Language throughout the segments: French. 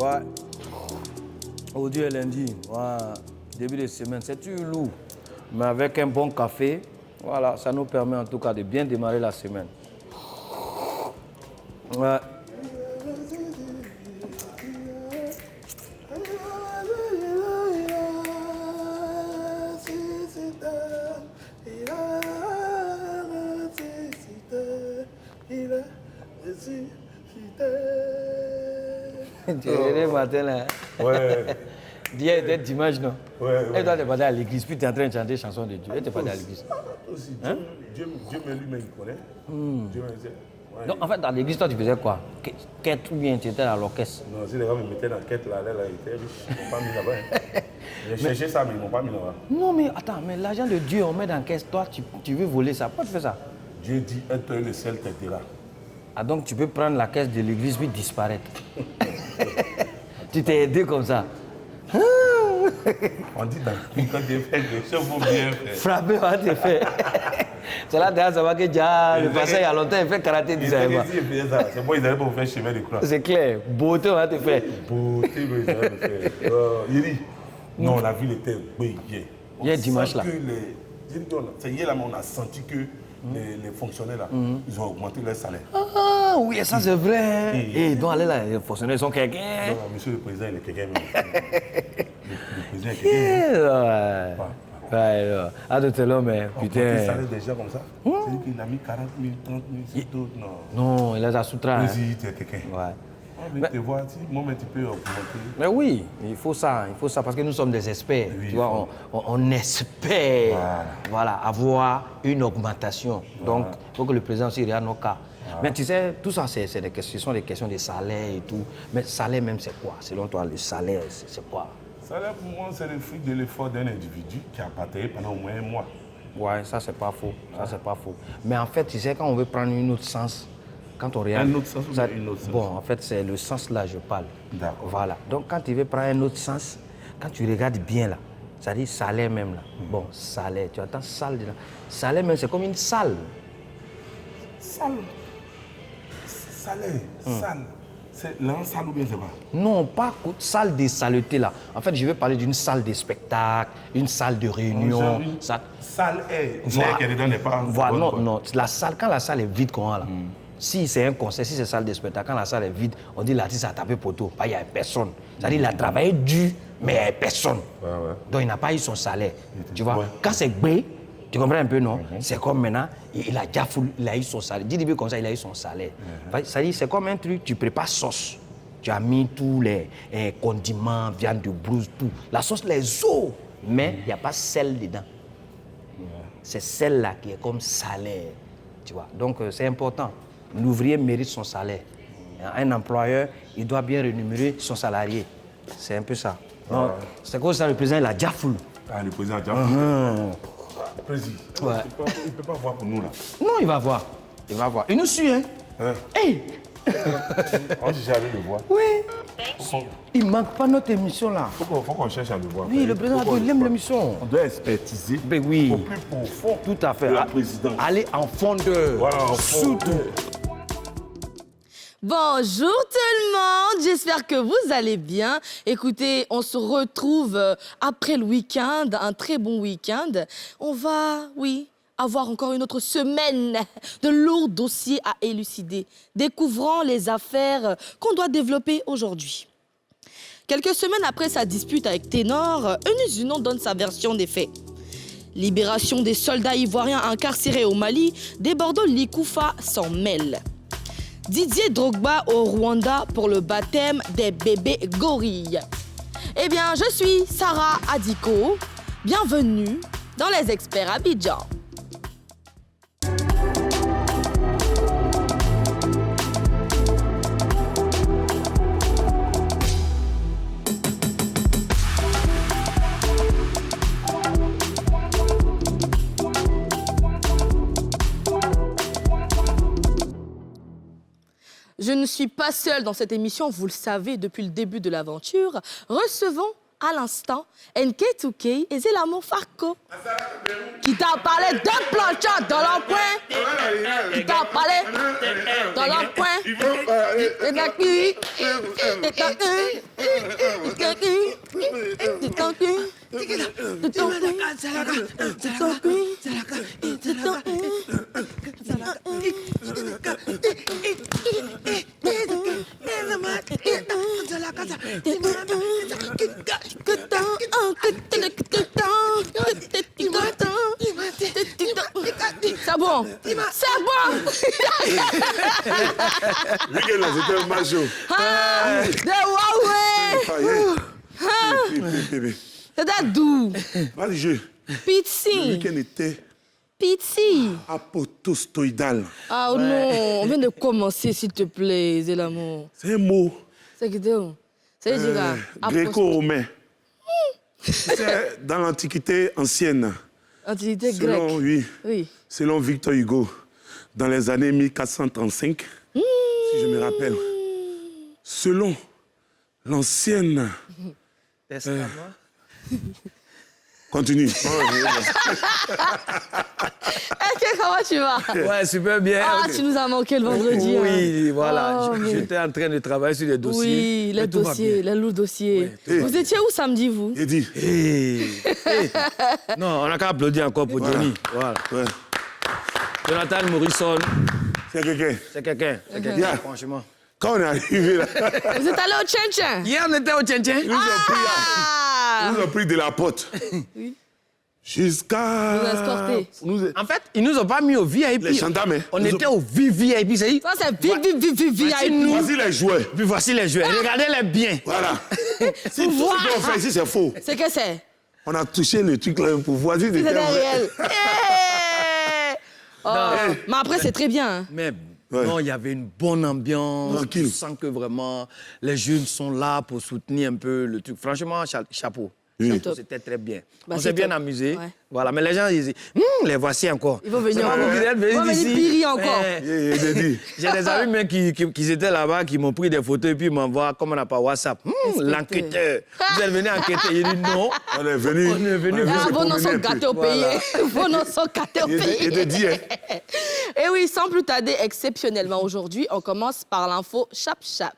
Ouais. Aujourd'hui est lundi. Ouais. Début de semaine, c'est toujours lourd. Mais avec un bon café, voilà, ça nous permet en tout cas de bien démarrer la semaine. Ouais. Tu es réveillé le matin là. Ouais. Hier était dimanche, non? Ouais. Et toi, tu es parti à l'église, puis tu es en train de chanter des chansons de Dieu. Et tu es parti à l'église. Aussi, Hein? Dieu me lui-même connaît. Dieu me disait. Ouais. Donc, en fait, dans l'église, toi, tu faisais quoi? Quête ou bien tu étais à l'orchestre? Non, si les gars me mettaient dans la quête là, ils étaient riches. Ils m'ont pas mis là-bas. Hein. J'ai cherché ça, mais ils m'ont pas mis là-bas. Non, mais attends, mais l'argent de Dieu, on met dans la caisse. Toi, tu veux voler ça. Pourquoi tu fais ça? Dieu dit, un tel le ciel t'aidera. Ah, donc tu peux prendre la caisse de l'église puis disparaître. Tu t'es aidé comme ça. On dit dans quand tu fais les choses, il faut bien faire. Frapper, on va te faire. C'est là, derrière, ça va que déjà, le passé il y a longtemps, il fait karaté, Ils tu savais pas. faisaient ça. C'est bon, ils allaient pas vous faire chemin de croix. C'est clair. Beauté, on va te faire. Beauté, mais ils allaient le faire. Il dit, non, la ville était hier. Hier, dimanche là. C'est hier là, mais on a senti que les fonctionnaires là, ils ont augmenté leur salaire. Ah oui, ça c'est vrai. Et donc, allez là, les fonctionnaires sont quelqu'un. Non, monsieur le président, il est quelqu'un. Le président est quelqu'un. Ouais, ah, de l'homme, mais putain. Il salaire déjà comme ça. C'est-à-dire qu'il a mis 40 000, 30 000, c'est d'autres, non. Non, il a sa soutra. Le président, tu es quelqu'un. Ouais. Mais tu vois, moi, tu peux augmenter. Mais oui, il faut ça, parce que nous sommes des experts. Oui, tu vois, on espère voilà, avoir une augmentation. Donc, il faut que le président aussi regarde nos cas. Mais tu sais, tout ça, ce sont des questions de salaire et tout. Mais salaire même, c'est quoi? Selon toi, le salaire, c'est quoi? Le salaire, pour moi, c'est le fruit de l'effort d'un individu qui a bataillé pendant au moins un mois. Ouais, ça, c'est pas faux. Ça, c'est pas faux. Mais en fait, tu sais, quand on veut prendre une autre sens, quand on regarde... Un autre sens ou une autre sens? Bon, en fait, c'est le sens là, je parle. D'accord. Voilà. Donc, quand tu veux prendre un autre sens, quand tu regardes bien là, ça dit salaire même là. Bon, salaire, tu entends salle dedans. Salaire même, c'est comme une salle. Salle. Salaire. Salle. C'est là, salle ou bien c'est pas? Non, pas salle de saleté là. En fait, je veux parler d'une salle de spectacle, une salle de réunion. Salle est. L'air qui est dedans n'est pas. Voilà, non. La salle, quand la salle est vide, comment là? Si c'est un concert, si c'est salle de spectacle, quand la salle est vide, on dit l'artiste a tapé poteau, il n'y a personne. C'est-à-dire qu'il a travaillé dur, mais il n'y a personne. Ouais. Donc il n'a pas eu son salaire. Tu vois, quand c'est bé, tu comprends un peu, non? C'est comme maintenant, il a déjà il a eu son salaire. Dis-le comme ça, il a eu son salaire. C'est-à-dire, c'est comme un truc, tu prépares sauce. Tu as mis tous les condiments, viande de brousse, tout. La sauce, les os, mais il n'y a pas sel dedans. C'est celle-là qui est comme salaire. Tu vois? Donc c'est important. L'ouvrier mérite son salaire. Un employeur, il doit bien rémunérer son salarié. C'est un peu ça. C'est comme ça, le président, il a déjà full. Ah, le président a déjà full. Le président, il ne peut pas voir pour nous là. Non, il va voir. Il va voir. Il nous suit, hein? Hey! On cherche à le voir. Oui. Il ne manque pas notre émission là. Faut qu'on cherche à le voir. Oui, le président, il aime l'émission. On doit expertiser Ben oui. au plus profond. Tout à fait. De la présidence. Aller en fondeur. Voilà, en fondeur. Surtout. Bonjour tout le monde, j'espère que vous allez bien. Écoutez, on se retrouve après le week-end, un très bon week-end. On va, avoir encore une autre semaine de lourds dossiers à élucider, découvrant les affaires qu'on doit développer aujourd'hui. Quelques semaines après sa dispute avec Ténor, Eunice Dunant donne sa version des faits. Libération des soldats ivoiriens incarcérés au Mali, Desbordeaux Likoufa s'en mêle. Didier Drogba au Rwanda pour le baptême des bébés gorilles. Eh bien, je suis Sarah Adiko. Bienvenue dans Les Experts Abidjan. Je ne suis pas seule dans cette émission, vous le savez, depuis le début de l'aventure. Recevons à l'instant NK2K et Zelamo Farco qui t'a parlé d'un plancha dans leur coin. Qui t'a parlé dans leur coin. C'est bon. C'est bon. Week-end là, c'était un macho. Ah, de Huawei. C'était doux. Vas-y, jeu. Le Pizzi. week-end était Pizzi. apotostoïdal. Ah non, on vient de commencer, s'il te plaît, Zelamo. C'est un mot C'est que c'est dire gréco-romain. C'est dans l'Antiquité ancienne. Antiquité grecque. Selon, oui, Oui. selon Victor Hugo, dans les années 1435, si je me rappelle, selon l'ancienne... Continue. Est-ce que comment tu vas? Ouais, super bien. Ah, tu nous as manqué le vendredi. Oui, voilà. Oh, mais- J'étais en train de travailler sur les dossiers. Oui, les mais tout va dossiers, bien. les lourds dossiers. Ouais. Vous étiez où samedi, vous? Il dit. Non, on n'a qu'à applaudir encore pour Johnny. Voilà. Ouais. Jonathan Morrison, C'est quelqu'un. c'est quelqu'un. C'est quelqu'un, Yeah. franchement. Quand on est arrivé là, Vous êtes allé au Tchin-Tchin? Hier, on était au Tchin-Tchin. ils nous ont pris, Ah! ils nous ont pris de la porte. Oui. Jusqu'à... Vous escorté. En fait, ils nous ont pas mis au VIP. Les gendarmes, hein. On était au VIP. Ça y est. Ça, c'est VIP. Voici les joueurs. Puis voici les joueurs. Regardez-les bien. Voilà. Si tout voir. ce qu'on fait ici, c'est faux. C'est que c'est? On a touché le truc là pour voir si c'était C'est vrai. réel. Eh! Oh. Mais après, c'est très bien. Hein. Mais Ouais. non, il y avait une bonne ambiance. Tranquille. Tu sens que vraiment, les jeunes sont là pour soutenir un peu le truc. Franchement, chapeau. Oui. Top. C'était très bien. Bah, On c'est s'est bien top. amusé. Ouais. Voilà, mais les gens, ils disent, les voici encore. Ils vont venir C'est pas encore. vous qui êtes venus Ils vont venir d'ici. piri encore. Eh, Il dit. J'ai des amis même qui étaient là-bas, qui m'ont pris des photos et puis ils m'envoient, comme on n'a pas WhatsApp. L'enquêteur. Vous êtes venu enquêter. Il dit non. On est venu. On est venu. Ah, se vos noms promener sont un peu. gâtés au pays. Vos noms sont gâtés au Il pays. te dit, hein. Et oui, sans plus tarder, exceptionnellement aujourd'hui, on commence par l'info chap-chap.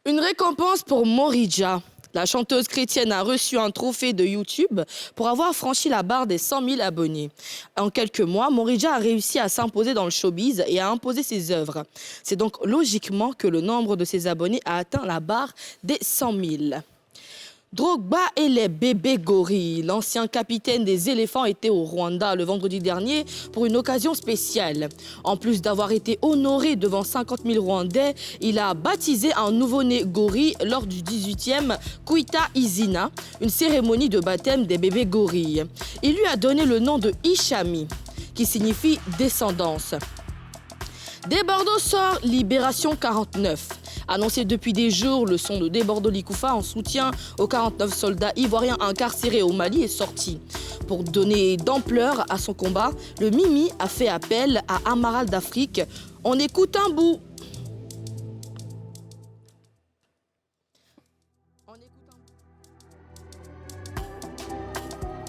Une récompense pour Morija. La chanteuse chrétienne a reçu un trophée de YouTube pour avoir franchi la barre des 100 000 abonnés. En quelques mois, Morija a réussi à s'imposer dans le showbiz et à imposer ses œuvres. C'est donc logiquement que le nombre de ses abonnés a atteint la barre des 100 000. Drogba et les bébés gorilles. L'ancien capitaine des éléphants était au Rwanda le vendredi dernier pour une occasion spéciale. En plus d'avoir été honoré devant 50 000 Rwandais, il a baptisé un nouveau-né gorille lors du 18e Kuita Izina, une cérémonie de baptême des bébés gorilles. Il lui a donné le nom de Ishami, qui signifie descendance. Desbordeaux sort Libération 49. Annoncé depuis des jours, le son de Desbordeaux Likoufa en soutien aux 49 soldats ivoiriens incarcérés au Mali est sorti. Pour donner d'ampleur à son combat, le Mimi a fait appel à Amaral d'Afrique. On écoute un bout.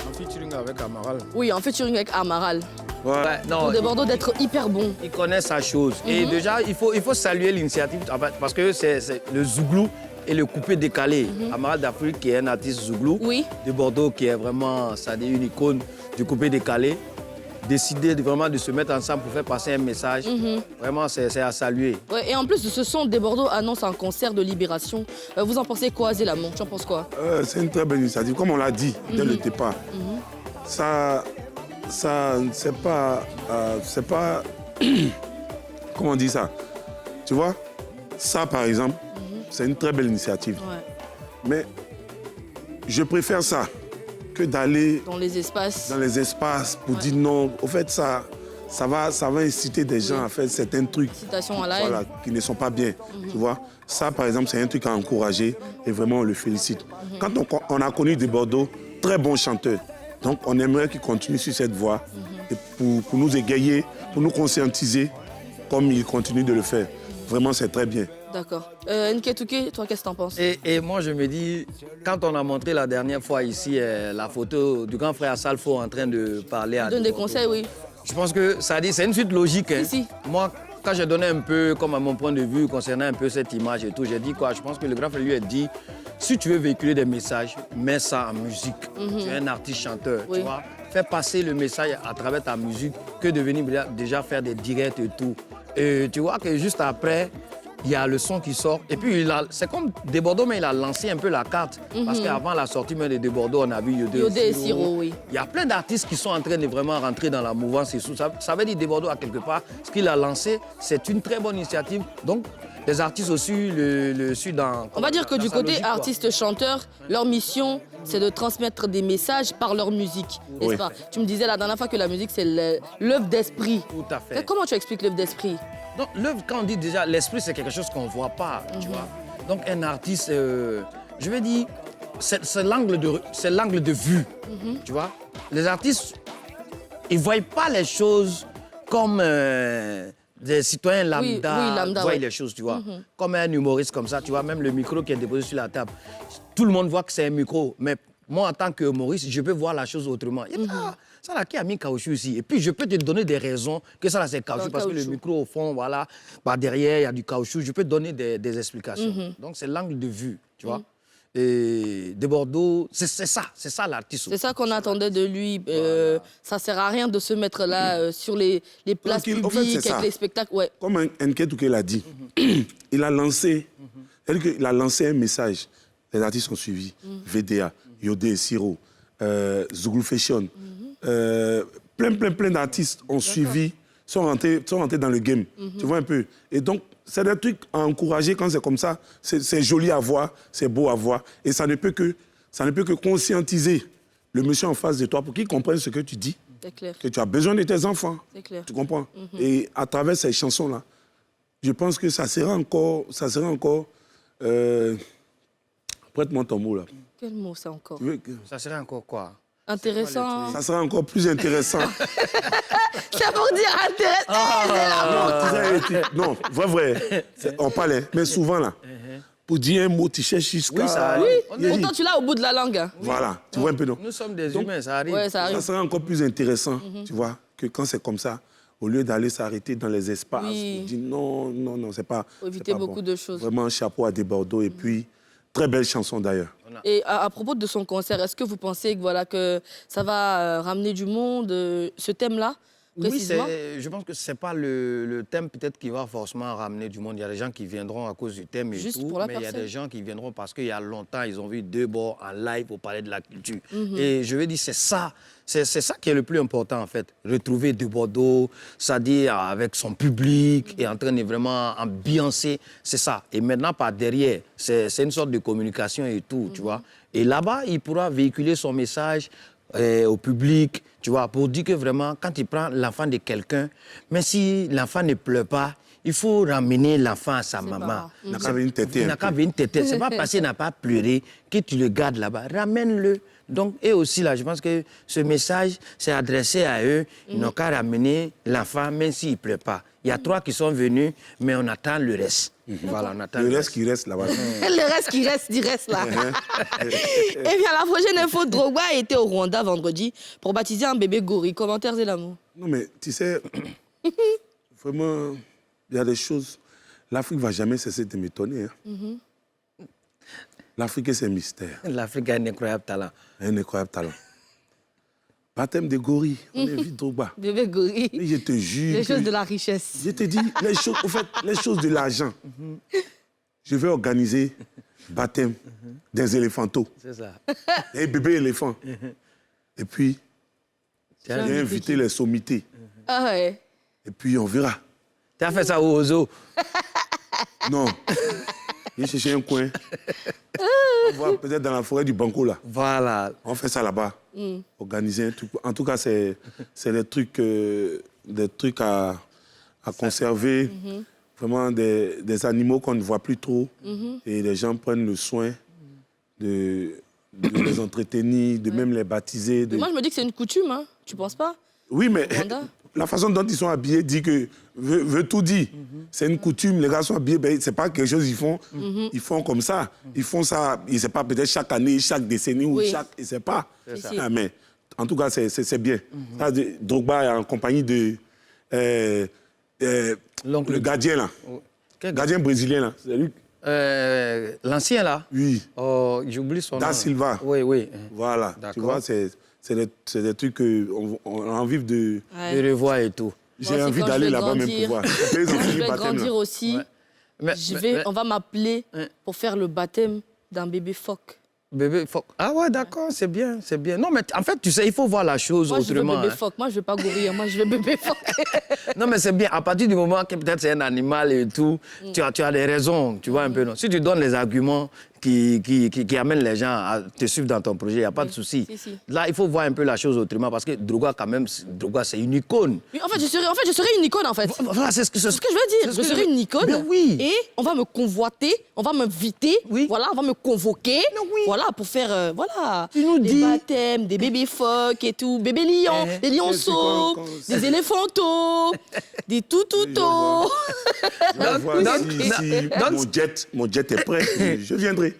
En featuring avec Amaral. Oui, en featuring avec Amaral. Ouais, non, Pour Desbordeaux d'être hyper bon. il connaît sa chose. Et déjà, il faut saluer l'initiative en fait, parce que c'est le Zouglou et le coupé décalé. Amaral d'Afrique qui est un artiste Zouglou. Oui. De Bordeaux qui est vraiment une icône du coupé décalé. Décider vraiment de se mettre ensemble pour faire passer un message. Vraiment, c'est à saluer. Ouais, et en plus de ce son, Desbordeaux annonce un concert de libération. Vous en pensez quoi, Zélamon? Tu en penses quoi? C'est une très belle initiative. Comme on l'a dit dès le départ, ça c'est pas... comment on dit ça? Tu vois? Ça, par exemple, c'est une très belle initiative. Ouais. Mais je préfère ça que d'aller Dans les espaces. dans les espaces pour dire non. Au fait, ça va inciter des gens à faire certains trucs Citation à la haine. voilà, qui ne sont pas bien. Tu vois? Ça, par exemple, c'est un truc à encourager et vraiment, on le félicite. Quand on a connu des Bordeaux, très bons chanteurs. Donc, on aimerait qu'ils continuent sur cette voie et pour nous égayer, pour nous conscientiser comme il continue de le faire. Vraiment, c'est très bien. D'accord. Nketuke, toi, qu'est-ce que t'en penses? Et moi, je me dis, quand on a montré la dernière fois ici la photo du grand frère Salfo en train de parler à... Donne des conseils, oui. Je pense que ça dit, c'est une suite logique. Hein. Si. Moi, quand j'ai donné un peu, comme à mon point de vue, concernant un peu cette image et tout, j'ai dit quoi? Je pense que le grand frère lui a dit, si tu veux véhiculer des messages, mets ça en musique. Tu es un artiste chanteur, Oui. tu vois. Fais passer le message à travers ta musique que de venir déjà faire des directs et tout. Et tu vois que juste après, il y a le son qui sort. Et puis, c'est comme Desbordeaux, mais il a lancé un peu la carte. Parce qu'avant la sortie même de Desbordeaux, on a vu Yodé et Siro, oui. Il y a plein d'artistes qui sont en train de vraiment rentrer dans la mouvance. Et ça veut dire Desbordeaux, à quelque part, ce qu'il a lancé, c'est une très bonne initiative. Donc, les artistes aussi le suivent dans... On va dire que du côté artiste-chanteur, leur mission, c'est de transmettre des messages par leur musique, n'est-ce Oui. pas? Tu me disais la dernière fois que la musique, c'est l'œuvre d'esprit. Tout à fait. Mais comment tu expliques l'œuvre d'esprit? Donc, l'œuvre, quand on dit déjà, l'esprit, c'est quelque chose qu'on ne voit pas, tu vois. Donc, un artiste, je vais dire, c'est l'angle de vue, tu vois. Les artistes, ils ne voient pas les choses comme des citoyens lambda, voient les choses, tu vois. Comme un humoriste comme ça, tu vois, même le micro qui est déposé sur la table. Tout le monde voit que c'est un micro, mais moi, en tant qu'humoriste, je peux voir la chose autrement. Et ça là, qui a mis caoutchouc ici? Et puis, je peux te donner des raisons que ça là, c'est caoutchouc, parce que le micro, au fond, voilà, par derrière, il y a du caoutchouc. Je peux te donner des explications. Donc, c'est l'angle de vue, tu vois. Et Desbordeaux, c'est ça l'artiste. C'est ça qu'on attendait de lui. Ça sert à rien de se mettre là sur les places Donc, publiques en fait, c'est avec ça. les spectacles. Ouais. Comme Nketuke l'a dit, il a lancé un message. Les artistes ont suivi. VDA, Yodé et Siro, Zouglou Fashion. Plein d'artistes ont suivi, sont rentrés dans le game. Tu vois un peu. Et donc, c'est des trucs à encourager quand c'est comme ça. C'est joli à voir, c'est beau à voir. Et ça ne peut que conscientiser le monsieur en face de toi pour qu'il comprenne ce que tu dis. C'est clair. Que tu as besoin de tes enfants. C'est clair. Tu comprends? Et à travers ces chansons-là, je pense que ça sera encore prête-moi ton mot, là. Quel mot ça encore? Tu veux que- Ça serait encore quoi? Intéressant. Ça sera encore plus intéressant. C'est pour dire intéressant. Non, vrai. On parlait, mais souvent, là, pour dire un mot, tu cherches jusqu'à... Oui, ça Oui, arrive. pourtant tu l'as au bout de la langue. Hein. Voilà, tu vois un peu, non? Nous sommes des Donc, humains, ça arrive. Ouais, ça Ça arrive. sera encore plus intéressant, tu vois, que quand c'est comme ça, au lieu d'aller s'arrêter dans les espaces, Oui. on dit non, c'est pas... Faut éviter c'est pas beaucoup bon. de choses. Vraiment, chapeau à Desbordeaux, et puis, très belle chanson d'ailleurs. Et à propos de son concert, est-ce que vous pensez que, voilà, que ça va ramener du monde, ce thème-là, Oui, précisément? je pense que ce n'est pas le thème peut-être qui va forcément ramener du monde. Il y a des gens qui viendront à cause du thème et Juste tout, pour la mais il y a personne. des gens qui viendront parce qu'il y a longtemps, ils ont vu Debord en live au Palais de la Culture. Et je veux dire, c'est ça qui est le plus important en fait. Retrouver Desbordeaux, c'est-à-dire avec son public et en train de vraiment ambiancer, c'est ça. Et maintenant, par derrière, c'est une sorte de communication et tout, tu vois. Et là-bas, il pourra véhiculer son message au public, tu vois, pour dire que vraiment, quand il prend l'enfant de quelqu'un, mais si l'enfant ne pleure pas, il faut ramener l'enfant à sa maman. marrant. Il n'a qu'à venir têter Il un n'a qu'à peu. venir têter. C'est pas parce qu'il n'a pas pleuré que tu le gardes là-bas. Ramène-le. Donc, et aussi là, je pense que ce message, c'est adressé à eux. Ils n'ont qu'à ramener l'enfant, même s'il ne pleure pas. Il y a 3 qui sont venus, mais on attend le reste. Voilà, on attend Le reste qui reste là-bas. Le reste qui reste, il reste là. Eh bien, la prochaine info, Drogba a été au Rwanda vendredi pour baptiser un bébé gorille. Commentaires et l'amour. Non, mais tu sais, vraiment, il y a des choses. L'Afrique ne va jamais cesser de m'étonner. Hein. L'Afrique, c'est un mystère. L'Afrique a un incroyable talent. Un incroyable talent. Baptême de gorille, on invite Drogba. Bébé gorille. Et je te jure. Les choses que- de la richesse. Je te dis, les choses, au fait, les choses de l'argent. Je vais organiser baptême des éléphantos. C'est ça. Des bébés éléphants. Et puis, j'ai invité les sommités. Ah ouais. Et puis, on verra. Tu as fait ça au Ozo. Non. J'ai cherché un coin. On va peut-être dans la forêt du Banco, là. Voilà. On fait ça là-bas. Organiser un truc. En tout cas, c'est des trucs à conserver. Vraiment des animaux qu'on ne voit plus trop. Et les gens prennent le soin de les entretenir, de même les baptiser. Mais moi, je me dis que c'est une coutume, hein. Tu penses pas? Oui, mais Rwanda la façon dont ils sont habillés dit que veut tout dire. C'est une coutume, les gars sont habillés, ben, c'est pas quelque chose ils font comme ça. Ils font ça, je sais pas, peut-être chaque année, chaque décennie ou chaque, je sais pas. Ah, mais en tout cas, c'est bien. Ça, Drogba est en compagnie de le gardien là, gardien brésilien là, c'est lui. L'ancien là. Oui. Oh, j'oublie son nom. Da Silva. Oui, oui. Voilà. Tu vois, c'est des trucs qu'on a envie de revoir et tout. J'ai envie d'aller là-bas même pour voir. Je vais grandir aussi. Ouais. On va m'appeler pour faire le baptême d'un bébé phoque. Bébé phoque. Ah ouais, d'accord, c'est bien, c'est bien. Non, mais en fait, tu sais, il faut voir la chose autrement. Moi, je veux bébé phoque. Moi, je veux pas gorille. Moi, je veux bébé phoque. Non, mais c'est bien. À partir du moment que peut-être c'est un animal et tout, tu as des raisons, tu vois un peu. Non? Si tu donnes les arguments qui amènent les gens à te suivre dans ton projet, il n'y a pas de souci. Si. Là, il faut voir un peu la chose autrement parce que Drogba, quand même, Drogba, c'est une icône. Oui, en fait, je serai une icône, en fait. Voilà, c'est ce que je veux dire. Je serai une icône. Ben oui. Et on va me convoiter, on va m'inviter. Oui. Voilà, on va me convoquer. Oui. Voilà, pour faire, Tu nous des dis. baptêmes, des bébés phoques et tout. Bébés lions, des lionceaux, des éléphantos, des toutoutos. Donc, mon jet est prêt, je viendrai.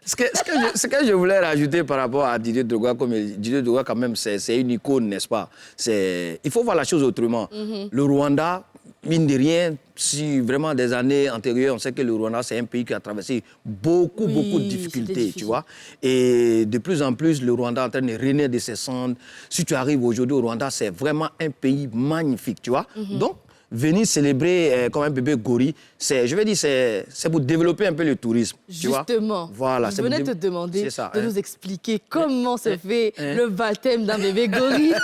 Ce que je voulais rajouter par rapport à Didier Drogba, comme Didier Drogba, quand même, c'est une icône, n'est-ce pas? Il faut voir la chose autrement. Le Rwanda, mine de rien, si vraiment des années antérieures, on sait que le Rwanda, c'est un pays qui a traversé beaucoup de difficultés, tu vois. Et de plus en plus, le Rwanda est en train de renaître de ses cendres. Si tu arrives aujourd'hui au Rwanda, c'est vraiment un pays magnifique, tu vois. Donc, venir célébrer comme un bébé gorille, je vais dire, c'est pour développer un peu le tourisme. Justement, tu vois? Voilà, je venais te demander de nous expliquer comment se fait le baptême d'un bébé gorille.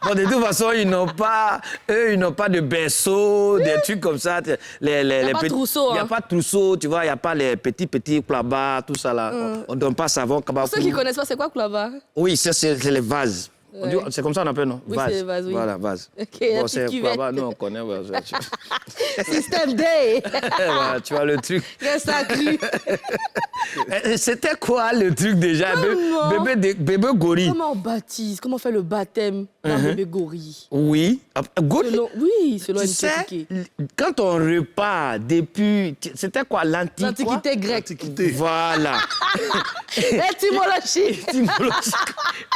Bon, de toute façon, ils n'ont pas de berceau, des trucs comme ça. Il n'y a pas de trousseau. Il n'y a pas de trousseau, tu vois, il n'y a pas les petits klaba, tout ça là. On ne donne pas savon. Pour ceux qui ne connaissent pas, c'est quoi klaba? Oui, c'est les vases. C'est comme ça qu'on appelle, non? Oui, c'est les vases, oui. Voilà, vase. Okay, bon, c'est klaba, nous on connaît. Système Day. Voilà, tu vois le truc. Reste accru. C'était quoi le truc déjà? Bébé gorille. Comment on baptise? Comment on fait le baptême d'un bébé gorille? Oui. Selon tu sais, quand on repart depuis... C'était quoi? L'Antiquité grecque. Voilà. Étymologie.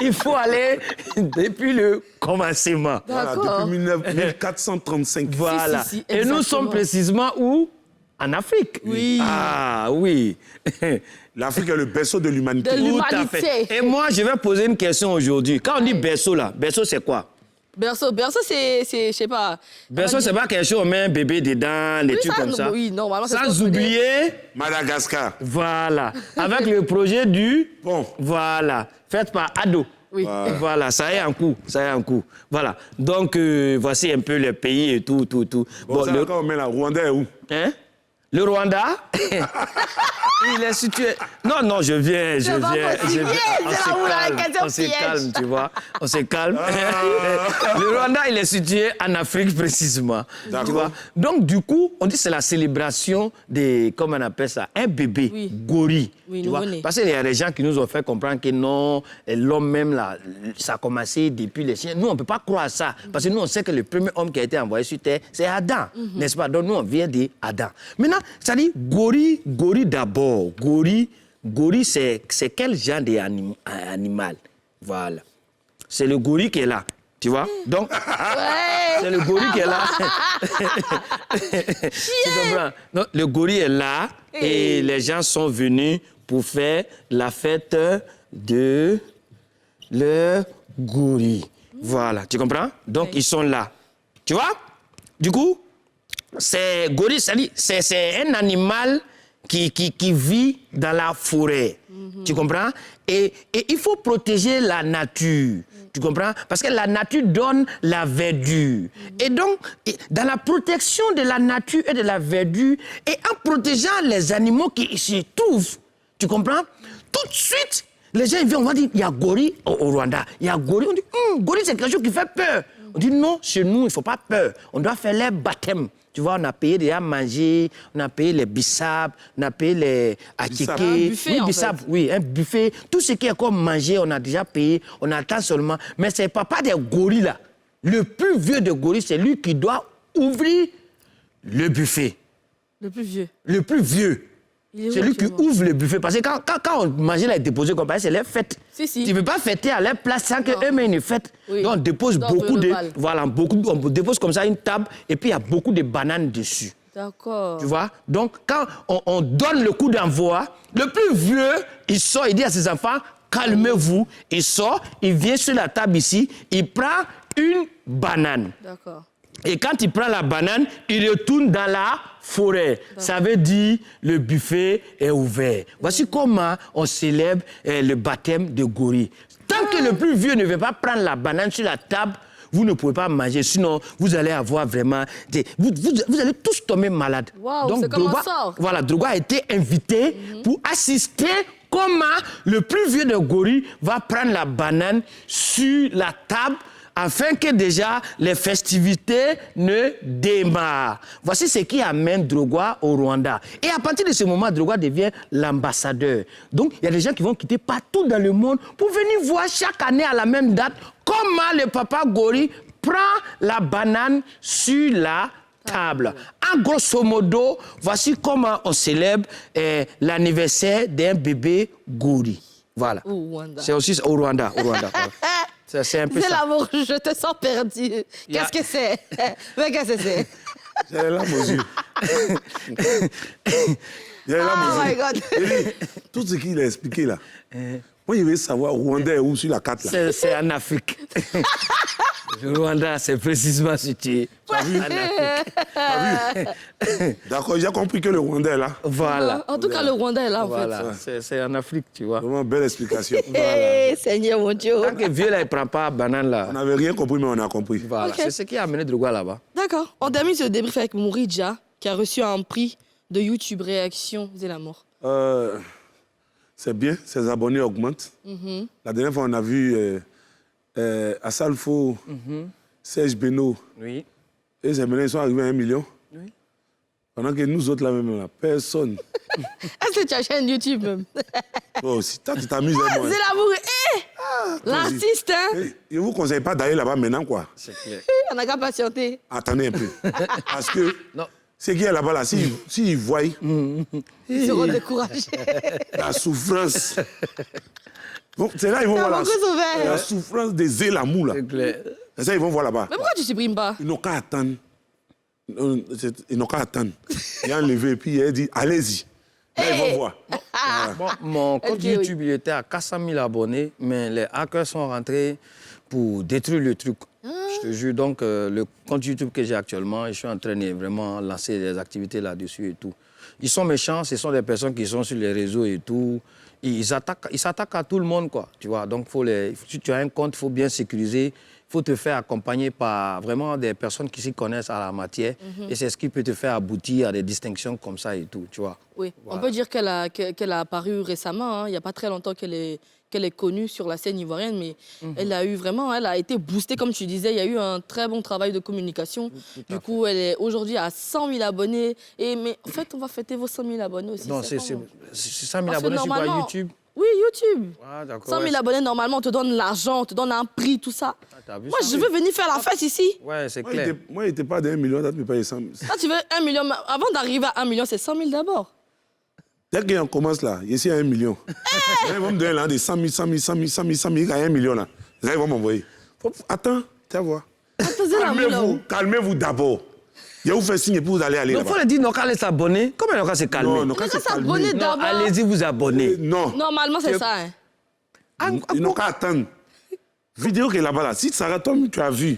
Il faut aller depuis le commencement. Voilà, depuis 1435. Voilà. Si, et nous sommes précisément où? En Afrique. Oui. Ah, oui. L'Afrique est le berceau de l'humanité. Tout à fait. Et moi, je vais poser une question aujourd'hui. Quand on dit berceau, là, berceau, c'est quoi? Berceau, c'est, je sais pas... Berceau, c'est pas quelque chose, on met un bébé dedans, des trucs comme ça. Oui, normalement, c'est sans oublier... Madagascar. Voilà. Avec le projet du... Bon. Voilà. Fait par Ado. Oui. Voilà, ça est en cours, Voilà. Donc, voici un peu les pays et tout. Bon, ça, quand on met la Rwanda est où? Hein? Le Rwanda, il est situé... Non, je viens. On se calme, tu vois. On se calme. Le Rwanda, il est situé en Afrique précisément. Tu vois. Donc, du coup, on dit que c'est la célébration des... Comment on appelle ça? Un bébé gorille. Oui, tu vois? Parce qu'il y a des gens qui nous ont fait comprendre que non, l'homme même, là, ça a commencé depuis les chiens. Nous, on ne peut pas croire ça. Parce que nous, on sait que le premier homme qui a été envoyé sur Terre, c'est Adam. N'est-ce pas? Donc, nous, on vient d'Adam. Maintenant, ça dit gorille d'abord. Gorille, c'est quel genre d'animal? Voilà. C'est le gorille qui est là. Tu vois? Donc, c'est le gorille qui est là. Tu comprends? Donc, le gorille est là et les gens sont venus pour faire la fête de leur gorille. Voilà. Tu comprends? Donc, ils sont là. Tu vois? Du coup, c'est gorille, c'est un animal qui vit dans la forêt. Tu comprends? Et il faut protéger la nature. Tu comprends? Parce que la nature donne la verdure. Et donc, dans la protection de la nature et de la verdure, et en protégeant les animaux qui s'y trouvent, tu comprends? Tout de suite, les gens viennent, on va dire, il y a gorille au Rwanda. Il y a gorille. On dit, gorille, c'est quelque chose qui fait peur. On dit, non, chez nous, il ne faut pas peur. On doit faire les baptêmes. Tu vois, on a payé déjà manger, on a payé les bissap, on a payé les attiqués. Un buffet, oui, un buffet. Tout ce qui est comme manger, on a déjà payé, on attend seulement. Mais ce n'est pas des gorilles là. le plus vieux de Gori, c'est lui qui doit ouvrir le buffet. Le plus vieux. Le plus vieux. Il est où C'est lui qui actuellement? ouvre le buffet. Parce que quand on mangeait là, déposé comme ça, c'est leur fête. Si, si. Tu ne peux pas fêter à leur place sans qu'eux-mêmes ne fêtent. Oui. Donc on dépose Dans beaucoup le de... bal. Voilà, on dépose comme ça une table et puis il y a beaucoup de bananes dessus. D'accord. Tu vois? Donc, quand on donne le coup d'envoi, le plus vieux, il sort, il dit à ses enfants, calmez-vous. Il sort, il vient sur la table ici, il prend une banane. D'accord. Et quand il prend la banane, il retourne dans la forêt. Ça veut dire le buffet est ouvert. Voici comment on célèbre le baptême de Gori. Tant que le plus vieux ne veut pas prendre la banane sur la table, vous ne pouvez pas manger. Sinon, vous allez avoir vraiment... Vous allez tous tomber malades. Waouh, c'est comment ça? Voilà, Drogo a été invité pour assister comment le plus vieux de Gori va prendre la banane sur la table afin que déjà les festivités ne démarrent. Voici ce qui amène Drogba au Rwanda. Et à partir de ce moment, Drogba devient l'ambassadeur. Donc, il y a des gens qui vont quitter partout dans le monde pour venir voir chaque année à la même date comment le papa Gori prend la banane sur la table. En grosso modo, voici comment on célèbre l'anniversaire d'un bébé Gori. Voilà. Au Rwanda. C'est aussi au Rwanda. C'est un peu C'est ça. l'amour, je te sens perdu. Qu'est-ce que c'est? Mais qu'est-ce que c'est? J'ai les larmes aux yeux. J'ai les larmes Oh aux my yeux. God. Il dit, tout ce qu'il a expliqué là, moi, je veux savoir Rwanda est où sur la carte là. C'est en Afrique. Le Rwanda, c'est précisément situé en Afrique. D'accord, j'ai compris que le Rwanda est là. Voilà. En tout cas, le Rwanda est là, en Voilà, c'est en Afrique, tu vois. Vraiment belle explication. fait. Eh, Seigneur, mon Dieu. Tant que vieux, là, il ne prend pas la banane, On là. n'avait rien compris, mais on a compris. Voilà, Ok. c'est ce qui a amené Drogba là-bas. D'accord. On termine ce débrief avec Mouridja, qui a reçu un prix de YouTube Réaction Zélamor. C'est bien, ses abonnés augmentent. La dernière fois, on a vu Assalfo, Serge Beno, Oui. et ces abonnés ils sont arrivés à 1 million. Oui. Pendant que nous autres, là même, là, personne. Est-ce que tu as une chaîne YouTube même? Toi aussi, toi, tu t'amuses avec moi. hein. Zélamor, l'artiste, hein? Eh, je ne vous conseille pas d'aller là-bas maintenant, quoi. C'est clair. On n'a qu'à patienter. Attendez un peu. Parce que Non. ce qui est là-bas, là, s'ils voient Ils seront découragés. la souffrance, bon, c'est là ils vont T'as voir beaucoup souffert. la souffrance des Zélamou, là. C'est clair. C'est ça ils vont voir là-bas. Mais pourquoi tu supprimes pas? Ils n'ont qu'à attendre. Ils n'ont qu'à attendre. Il a enlevé et puis il a dit, allez-y. Là, ils vont voir. Bon, mon compte Ok, oui. YouTube, il était à 400 000 abonnés, mais les hackers sont rentrés pour détruire le truc. Je te jure, donc, le compte YouTube que j'ai actuellement, je suis en train de vraiment lancer des activités là-dessus et tout. Ils sont méchants, ce sont des personnes qui sont sur les réseaux et tout. Ils s'attaquent à tout le monde, quoi. Tu vois, donc, si tu as un compte, il faut bien sécuriser. Il faut te faire accompagner par vraiment des personnes qui s'y connaissent à la matière. Et c'est ce qui peut te faire aboutir à des distinctions comme ça et tout, tu vois. Oui, Voilà. on peut dire qu'elle a apparu récemment. Hein. Il n'y a pas très longtemps qu'elle est connue sur la scène ivoirienne, mais elle a été boostée, comme tu disais. Il y a eu un très bon travail de communication. Du coup, elle est aujourd'hui à 100 000 abonnés. Mais en fait, on va fêter vos 100 000 abonnés aussi. Non, c'est comment? 100 000 Parce que abonnés sur quoi, normalement- YouTube? Oui, YouTube. Ah, d'accord. 100 000 ouais, abonnés, normalement, on te donne l'argent, on te donne un prix, tout ça. t'as vu Moi, ça? je veux venir faire la fête ici. Ouais, c'est Moi, clair. il n'était pas d'1 million, tu me payes 100 000. Là, tu veux 1 million. Mais avant d'arriver à 1 million, c'est 100 000 d'abord. Dès qu'on commence là, ici à 1 million. Là, ils vont me donner là des 100 000, 100 000, 100 000, 100 000, 100 000, à 1 million là. Là, ils vont m'envoyer. Attends, tu vas voir. Calmez-vous d'abord. Je vais vous faire signe pour vous aller Donc, il là-bas. faut leur dire, non, qu'à aller s'abonner. Comment on va se calmer? Non, non, Mais quand ça c'est calmé. s'abonner Non, d'abord. allez-y vous abonner. Non, Normalement, c'est ça. Hein. ils n'ont qu'à attendre. Vidéo qui est là-bas là. Si Sarah Tom, tu as vu.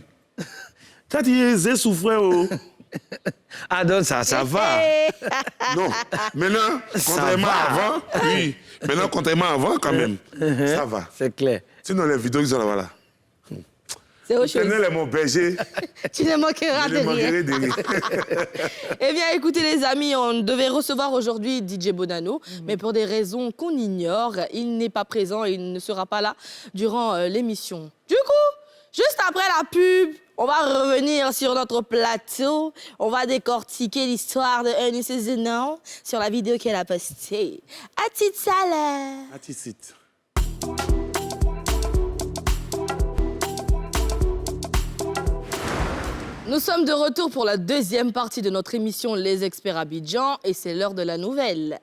Tu as dit, j'ai souffert. Oh. Ah, donc ça va. Non, maintenant, contrairement va. à avant, oui. Maintenant, contrairement à avant, quand même, ça va. C'est clair. Sinon, les vidéos qui sont là-bas là. C'est autre chose. Tenez les mon berger, Tu ne manqueras je de les rien. manquerai de rien. Eh bien, écoutez les amis, on devait recevoir aujourd'hui DJ Bonano, mais pour des raisons qu'on ignore, il n'est pas présent et il ne sera pas là durant l'émission. Du coup, juste après la pub, on va revenir sur notre plateau. On va décortiquer l'histoire de Eunice Zenon sur la vidéo qu'elle a postée. À tout à l'heure. Artisite. Nous sommes de retour pour la deuxième partie de notre émission Les Experts Abidjan et c'est l'heure de la nouvelle.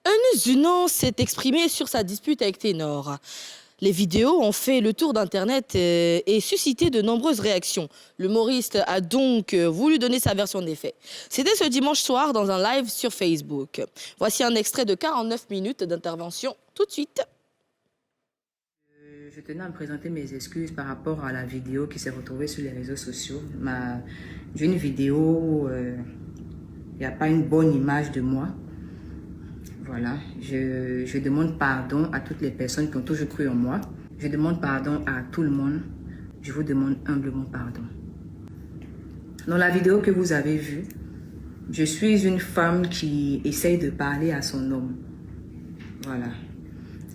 Eunice Dunant s'est exprimé sur sa dispute avec Ténor. Les vidéos ont fait le tour d'Internet et suscité de nombreuses réactions. L'humoriste a donc voulu donner sa version des faits. C'était ce dimanche soir dans un live sur Facebook. Voici un extrait de 49 minutes d'intervention tout de suite. Je tenais à me présenter mes excuses par rapport à la vidéo qui s'est retrouvée sur les réseaux sociaux. J'ai une vidéo, il n'y a pas une bonne image de moi. Voilà, je demande pardon à toutes les personnes qui ont toujours cru en moi. Je demande pardon à tout le monde. Je vous demande humblement pardon. Dans la vidéo que vous avez vue, je suis une femme qui essaye de parler à son homme. Voilà.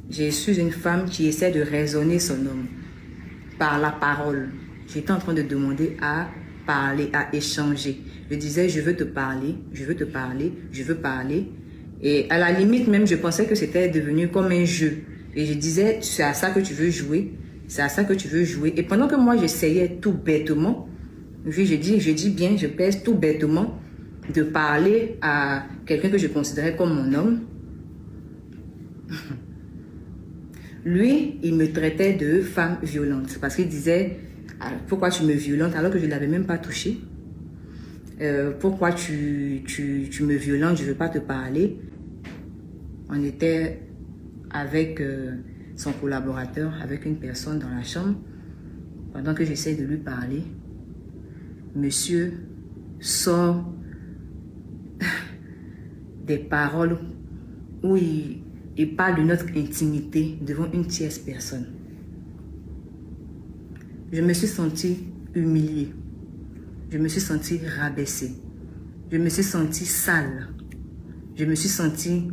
Je suis une femme qui essaie de raisonner son homme par la parole. J'étais en train de demander à parler, à échanger. Je disais, je veux te parler, je veux te parler, je veux parler. Et à la limite même, je pensais que c'était devenu comme un jeu. Et je disais, c'est à ça que tu veux jouer, c'est à ça que tu veux jouer. Et pendant que moi, j'essayais tout bêtement, je dis bien, je pèse tout bêtement de parler à quelqu'un que je considérais comme mon homme. Lui, il me traitait de femme violente parce qu'il disait, pourquoi tu me violentes alors que je ne l'avais même pas touché? Pourquoi tu me violentes, je ne veux pas te parler. On était avec son collaborateur, avec une personne dans la chambre. Pendant que j'essaie de lui parler, monsieur sort des paroles où il parle de notre intimité devant une tierce personne. Je me suis sentie humiliée. Je me suis sentie rabaissée. Je me suis sentie sale. Je me suis sentie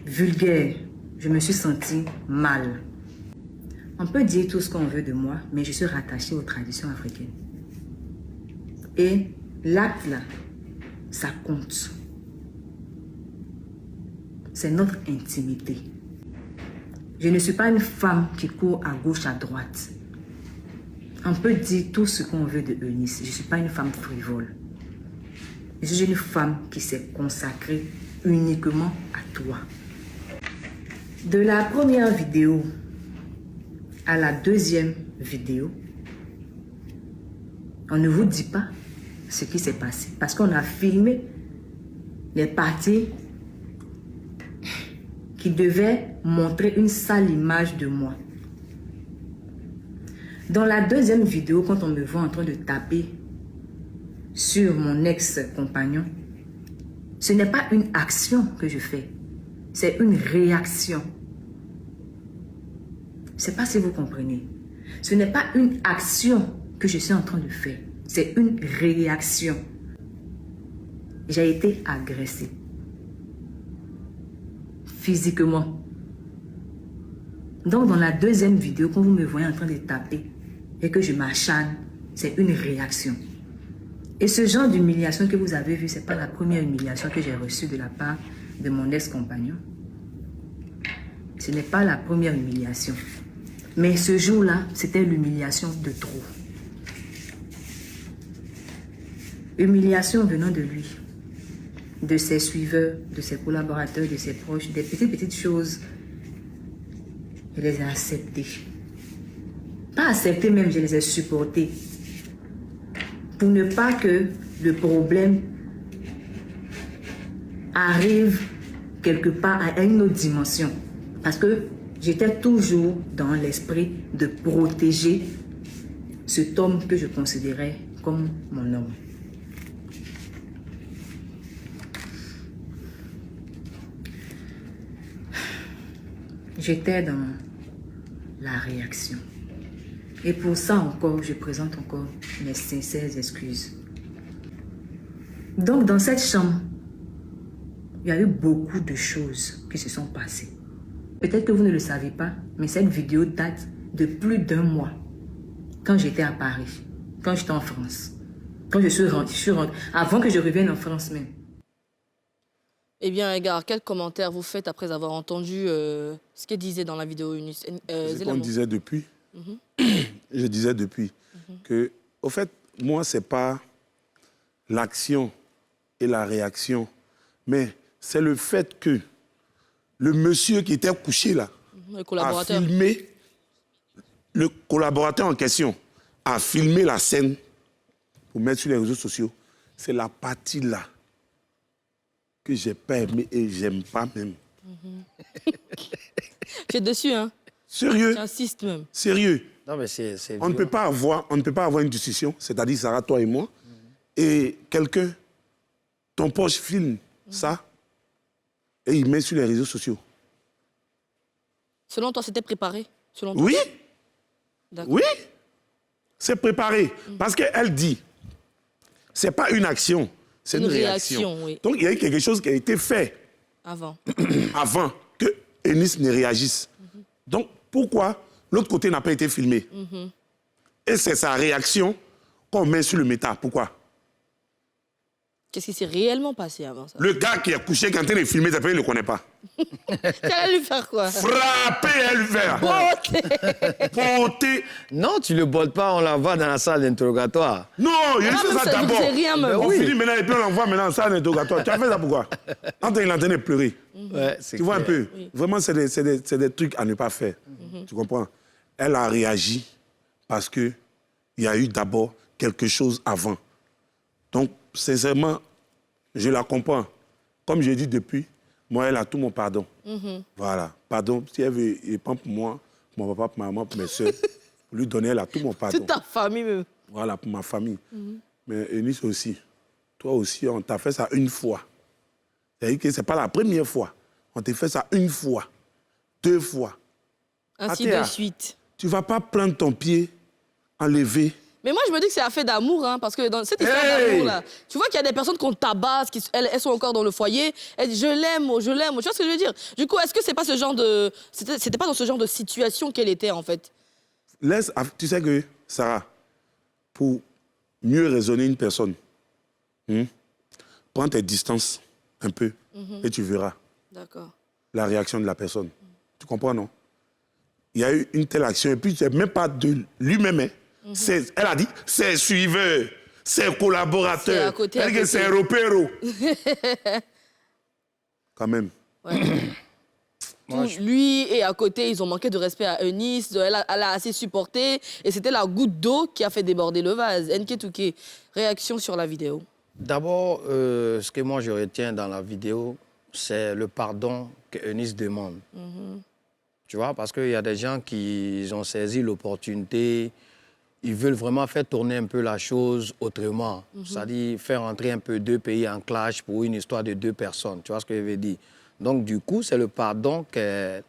vulgaire. Je me suis sentie mal. On peut dire tout ce qu'on veut de moi, mais je suis rattachée aux traditions africaines. Et l'acte là, ça compte. C'est notre intimité. Je ne suis pas une femme qui court à gauche, à droite. On peut dire tout ce qu'on veut de Eunice. Je ne suis pas une femme frivole. Je suis une femme qui s'est consacrée uniquement à toi. De la première vidéo à la deuxième vidéo, on ne vous dit pas ce qui s'est passé. Parce qu'on a filmé les parties qui devaient montrer une sale image de moi. Dans la deuxième vidéo, quand on me voit en train de taper sur mon ex-compagnon, ce n'est pas une action que je fais, c'est une réaction. Je ne sais pas si vous comprenez. Ce n'est pas une action que je suis en train de faire, c'est une réaction. J'ai été agressée. Physiquement. Donc dans la deuxième vidéo, quand vous me voyez en train de taper et que je m'acharne, c'est une réaction. Et ce genre d'humiliation que vous avez vu, ce n'est pas la première humiliation que j'ai reçue de la part de mon ex-compagnon. Ce n'est pas la première humiliation. Mais ce jour-là, c'était l'humiliation de trop. Humiliation venant de lui, de ses suiveurs, de ses collaborateurs, de ses proches, des petites choses. Je les ai acceptées. Pas acceptées même, je les ai supportées. Pour ne pas que le problème arrive quelque part à une autre dimension. Parce que j'étais toujours dans l'esprit de protéger cet homme que je considérais comme mon homme. J'étais dans la réaction. Et pour ça encore, je présente encore mes sincères excuses. Donc dans cette chambre, il y a eu beaucoup de choses qui se sont passées. Peut-être que vous ne le savez pas, mais cette vidéo date de plus d'1 mois. Quand j'étais à Paris, quand j'étais en France. Quand je suis rentrée, avant que je revienne en France même. Eh bien, Edgar, quel commentaire vous faites après avoir entendu ce qu'elle disait dans la vidéo Eunice C'est qu'on disait depuis. Je disais depuis que, au fait, moi, c'est pas l'action et la réaction, mais c'est le fait que le monsieur qui était couché là le a collaborateur. filmé, le collaborateur en question a filmé la scène pour mettre sur les réseaux sociaux. C'est la partie là que j'ai pas aimé et j'aime pas même. Tu es dessus, hein? Sérieux? Tu insistes même. Sérieux? Non, mais c'est On ne peut pas avoir une discussion, c'est-à-dire Sarah, toi et moi, et quelqu'un, ton poche filme ça et il met sur les réseaux sociaux. Selon toi, c'était préparé? Selon toi? Oui, D'accord. oui, c'est préparé. Parce qu'elle dit, c'est pas une action, c'est une réaction. Oui. Donc il y a eu quelque chose qui a été fait Avant. avant que Eunice ne réagisse. Donc pourquoi l'autre côté n'a pas été filmé? Et c'est sa réaction qu'on met sur le méta. Pourquoi? Qu'est-ce qui s'est réellement passé avant ça? Le gars qui est couché, qui est en train de filmer, il ne le connaît pas. Tu allais lui faire quoi? Frapper elle vers. Porter. Non, tu le boldes pas, on l'envoie dans la salle d'interrogatoire. Non, il a Ah, fait même ça ça, d'abord. vous faisiez rien, même. On finit maintenant et puis on l'envoie maintenant en salle d'interrogatoire. Tu as fait ça pourquoi? Il est en train de pleurer. Ouais, c'est Tu vois un clair. peu? Vraiment, c'est des trucs à ne pas faire. Tu comprends? Elle a réagi parce qu'il y a eu d'abord quelque chose avant. Donc, sincèrement, je la comprends. Comme je dis depuis, moi, elle a tout mon pardon. Voilà. Pardon, si elle veut, il prend pour moi, pour mon papa, pour ma maman, pour mes soeurs. Pour lui donner, elle a tout mon pardon. Toute ta famille même. Voilà, pour ma famille. Mais Eunice aussi. Toi aussi, on t'a fait ça une fois. C'est-à-dire que ce n'est pas la première fois. On t'a fait ça une fois, 2 fois. Ainsi Atea, de suite. Tu ne vas pas prendre ton pied, enlever. Mais moi, je me dis que c'est affaire d'amour, hein, parce que dans cette histoire Hey! d'amour-là, tu vois qu'il y a des personnes qu'on tabasse, elles sont encore dans le foyer, elles disent « je l'aime, oh, je l'aime ». Tu vois ce que je veux dire? Du coup, est-ce que c'est pas ce genre de... C'était pas dans ce genre de situation qu'elle était, en fait? Tu sais que, Sarah, pour mieux raisonner une personne, prends tes distances un peu et tu verras D'accord. la réaction de la personne. Tu comprends, non? Il y a eu une telle action et puis c'est même pas de lui-même. Hein. Elle a dit, ses suiveurs, ses collaborateurs. C'est à côté, à Elle dit que côté. c'est repéro. Quand même. Lui et à côté, ils ont manqué de respect à Eunice, elle a assez supporté, et c'était la goutte d'eau qui a fait déborder le vase. Nké Touké, réaction sur la vidéo. D'abord, ce que moi je retiens dans la vidéo, c'est le pardon que Eunice demande. Tu vois, parce qu'il y a des gens qui ont saisi l'opportunité, ils veulent vraiment faire tourner un peu la chose autrement. C'est-à-dire faire entrer un peu 2 pays en clash pour une histoire de 2 personnes. Tu vois ce que je veux dire? Donc, du coup, c'est le pardon qu'elle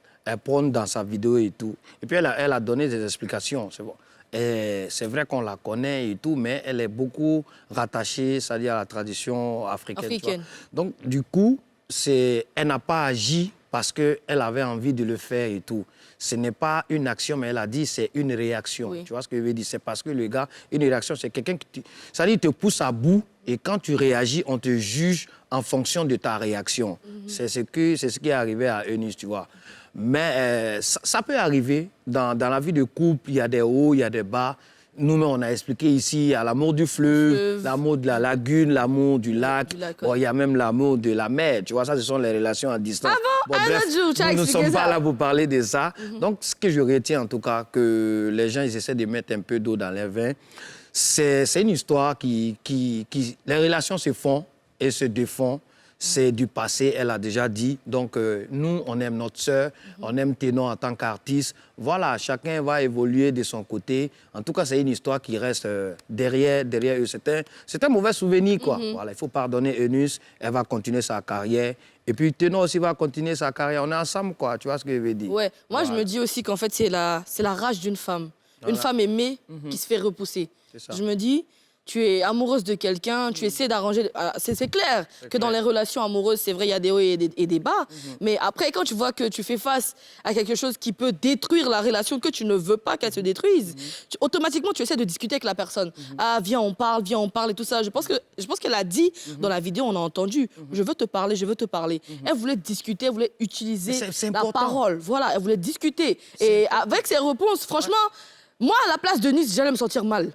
prône dans sa vidéo et tout. Et puis, elle a donné des explications. C'est bon. C'est vrai qu'on la connaît et tout, mais elle est beaucoup rattachée, c'est-à-dire à la tradition africaine. Tu vois. Donc, du coup, elle n'a pas agi parce qu'elle avait envie de le faire et tout. Ce n'est pas une action, mais elle a dit c'est une réaction. Oui. Tu vois ce que je veux dire? C'est parce que le gars, une réaction, c'est quelqu'un qui... C'est-à-dire, il te pousse à bout et quand tu réagis, on te juge en fonction de ta réaction. C'est ce qui est arrivé à Eunice, tu vois. Mais ça peut arriver. Dans la vie de couple, il y a des hauts, il y a des bas. Nous-mêmes, on a expliqué ici, il y a l'amour du fleuve, l'amour de la lagune, l'amour du lac. Bon, il y a même l'amour de la mer. Tu vois, ça, ce sont les relations à distance. Ah bon? Bon, bref, nous ne sommes pas là pour parler de ça. Donc, ce que je retiens, en tout cas, que les gens, ils essaient de mettre un peu d'eau dans les vins, c'est une histoire qui... Les relations se font et se défont. C'est du passé, elle a déjà dit. Donc, nous, on aime notre sœur, on aime Ténor en tant qu'artiste. Voilà, chacun va évoluer de son côté. En tout cas, c'est une histoire qui reste derrière eux. C'est un mauvais souvenir, quoi. Voilà, il faut pardonner Eunice, elle va continuer sa carrière. Et puis, Ténor aussi va continuer sa carrière. On est ensemble, quoi. Tu vois ce que je veux dire? Ouais, moi, je me dis aussi qu'en fait, c'est la rage d'une femme. Voilà. Une femme aimée qui se fait repousser. Je me dis, tu es amoureuse de quelqu'un, tu essaies d'arranger... C'est clair que dans les relations amoureuses, c'est vrai, il y a des hauts et des bas. Mais après, quand tu vois que tu fais face à quelque chose qui peut détruire la relation, que tu ne veux pas qu'elle se détruise, automatiquement, tu essaies de discuter avec la personne. Ah, viens, on parle et tout ça. Je pense qu'elle a dit, dans la vidéo, on a entendu, je veux te parler, je veux te parler. Elle voulait discuter, elle voulait utiliser la parole. Voilà, elle voulait discuter. Et avec ses réponses, franchement, moi, à la place de Nice, j'allais me sentir mal.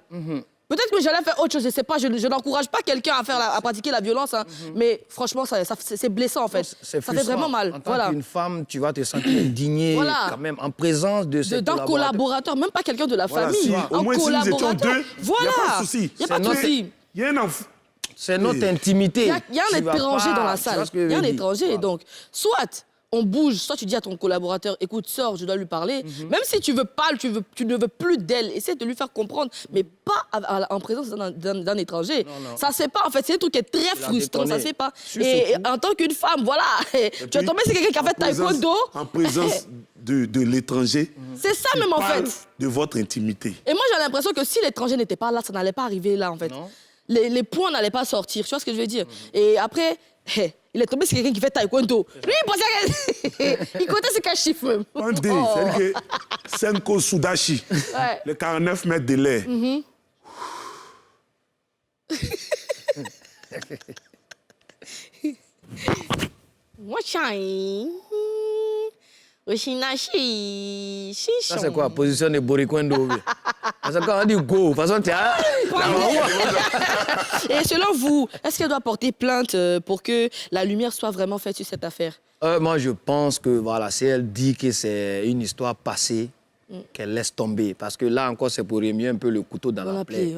Peut-être que j'allais faire autre chose, je ne sais pas, je n'encourage pas quelqu'un à pratiquer la violence, hein, mais franchement, c'est blessant en fait. Ça fait vraiment mal. En tant qu'une femme, tu vas te sentir indignée quand même en présence d'un collaborateur, même pas quelqu'un de la famille. Au moins, si nous étions deux, il n'y a pas de souci. Il n'y a pas de souci. Il y a un enfant. C'est notre intimité. Il y a un étranger dans la salle. Il y a un étranger, donc soit on bouge, soit tu dis à ton collaborateur, écoute, sors, je dois lui parler. Même si tu veux pas, tu ne veux plus d'elle, essaie de lui faire comprendre, mais pas en présence d'un étranger. Ça se fait pas, en fait, c'est un truc qui est très frustrant, ça se fait pas. Et en tant qu'une femme, voilà, tu es tombé sur quelqu'un qui a fait taekwondo. En présence de l'étranger. C'est ça même en fait. De votre intimité. Et moi j'ai l'impression que si l'étranger n'était pas là, ça n'allait pas arriver là en fait. Les points n'allaient pas sortir, tu vois ce que je veux dire. Et après, il est tombé sur quelqu'un qui fait taekwondo. Lui, il pensait qu'il comptait ses 4 chiffres même. Un dé, c'est-à-dire que Senko Sudashi, les 49 mètres de l'air. Moi, ça, c'est quoi, position de Borikwendo? C'est quand on dit go, de toute façon, tu as... Et selon vous, est-ce qu'elle doit porter plainte pour que la lumière soit vraiment faite sur cette affaire? Moi, je pense que, voilà, si elle dit que c'est une histoire passée, qu'elle laisse tomber. Parce que là encore, c'est pour remuer un peu le couteau dans la plaie.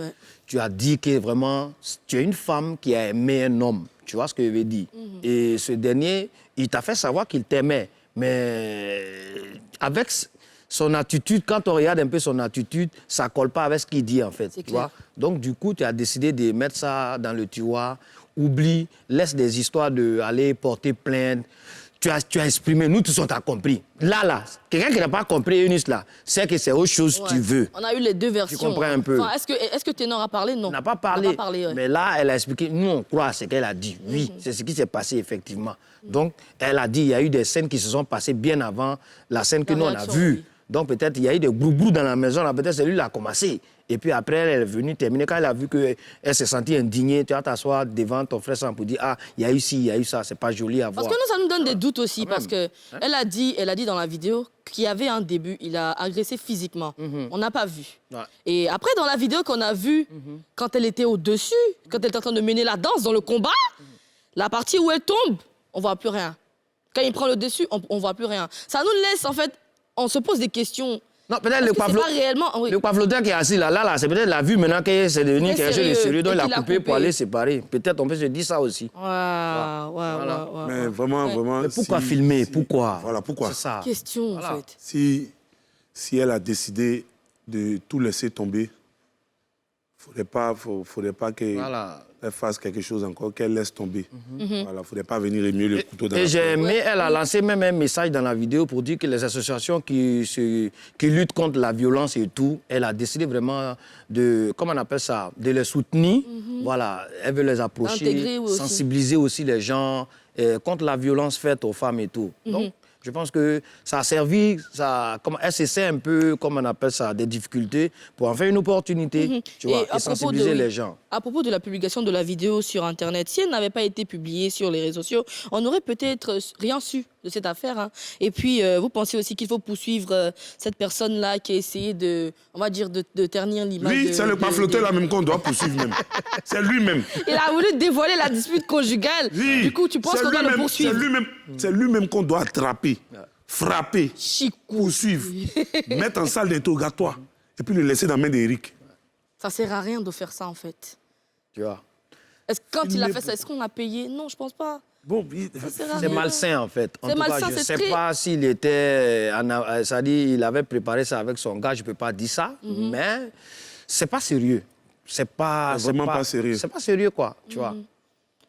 Tu as dit que vraiment, tu es une femme qui a aimé un homme. Tu vois ce que je veux dire? Et ce dernier, il t'a fait savoir qu'il t'aimait. Mais avec son attitude, quand on regarde un peu son attitude, ça ne colle pas avec ce qu'il dit, en fait. Tu vois? Donc, du coup, tu as décidé de mettre ça dans le tiroir. Oublie, laisse des histoires d'aller porter plainte. Tu as exprimé, nous tous on t'a compris. Là, quelqu'un qui n'a pas compris, Eunice, là, c'est que c'est autre chose que tu veux. On a eu les deux versions. Tu comprends un peu. Enfin, est-ce que Ténor a parlé? Non. On n'a pas parlé. Mais là, elle a expliqué, nous on croit ce qu'elle a dit. Oui, c'est ce qui s'est passé effectivement. Donc, elle a dit, il y a eu des scènes qui se sont passées bien avant la scène que nous on a vue. Oui. Donc peut-être il y a eu des brou-brou dans la maison, là, peut-être c'est lui qui a commencé. Et puis après, elle est venue terminer. Quand elle a vu qu'elle s'est sentie indignée, tu vas t'asseoir devant ton frère sans pour dire, ah, il y a eu ci, il y a eu ça, c'est pas joli à voir. Parce que nous, ça nous donne des doutes aussi, parce qu'elle a dit dans la vidéo qu'il y avait un début, il a agressé physiquement. On n'a pas vu. Et après, dans la vidéo qu'on a vue, quand elle était au-dessus, quand elle était en train de mener la danse dans le combat, la partie où elle tombe, on voit plus rien. Quand il prend le dessus, on voit plus rien. Ça nous laisse, en fait, on se pose des questions. Non, peut-être le pavloteur qui est assis là, c'est peut-être la vue maintenant que c'est devenu quelque chose de sérieux, donc il a coupé pour aller séparer. Peut-être on peut se dire ça aussi. Mais vraiment... Mais pourquoi filmer? Pourquoi? Voilà, pourquoi? C'est ça. Question, en fait. Si elle a décidé de tout laisser tomber, faudrait pas qu'elle fasse quelque chose encore, qu'elle laisse tomber. Voilà, faudrait pas venir remuer le couteau dans la plaie. Et j'ai aimé, elle a lancé même un message dans la vidéo pour dire que les associations qui luttent contre la violence et tout, elle a décidé vraiment de, comment on appelle ça, de les soutenir. Voilà, elle veut les approcher, sensibiliser aussi les gens contre la violence faite aux femmes et tout. Donc, je pense que ça a servi, elle s'essaie un peu, comme on appelle ça, des difficultés pour en faire une opportunité, tu vois, et sensibiliser les gens. À propos de la publication de la vidéo sur Internet, si elle n'avait pas été publiée sur les réseaux sociaux, on n'aurait peut-être rien su de cette affaire. Hein. Et puis, vous pensez aussi qu'il faut poursuivre cette personne-là qui a essayé de, on va dire, de ternir l'image. Oui, c'est le pamphleteur là même qu'on doit poursuivre même. C'est lui-même. Il a voulu dévoiler la dispute conjugale. Oui, du coup, tu penses qu'on doit le poursuivre? C'est lui-même qu'on doit attraper, frapper, poursuivre, mettre en salle d'interrogatoire et puis le laisser dans la main d'Éric. Ça ne sert à rien de faire ça, en fait. Tu vois. Est-ce que quand il a fait ça, est-ce qu'on a payé? Non, je ne pense pas. Bon, c'est malsain, en fait. En tout cas, je ne sais pas s'il était... C'est-à-dire, il avait préparé ça avec son gars, je ne peux pas dire ça, mais ce n'est pas sérieux. C'est vraiment pas sérieux. C'est pas sérieux, quoi, tu vois.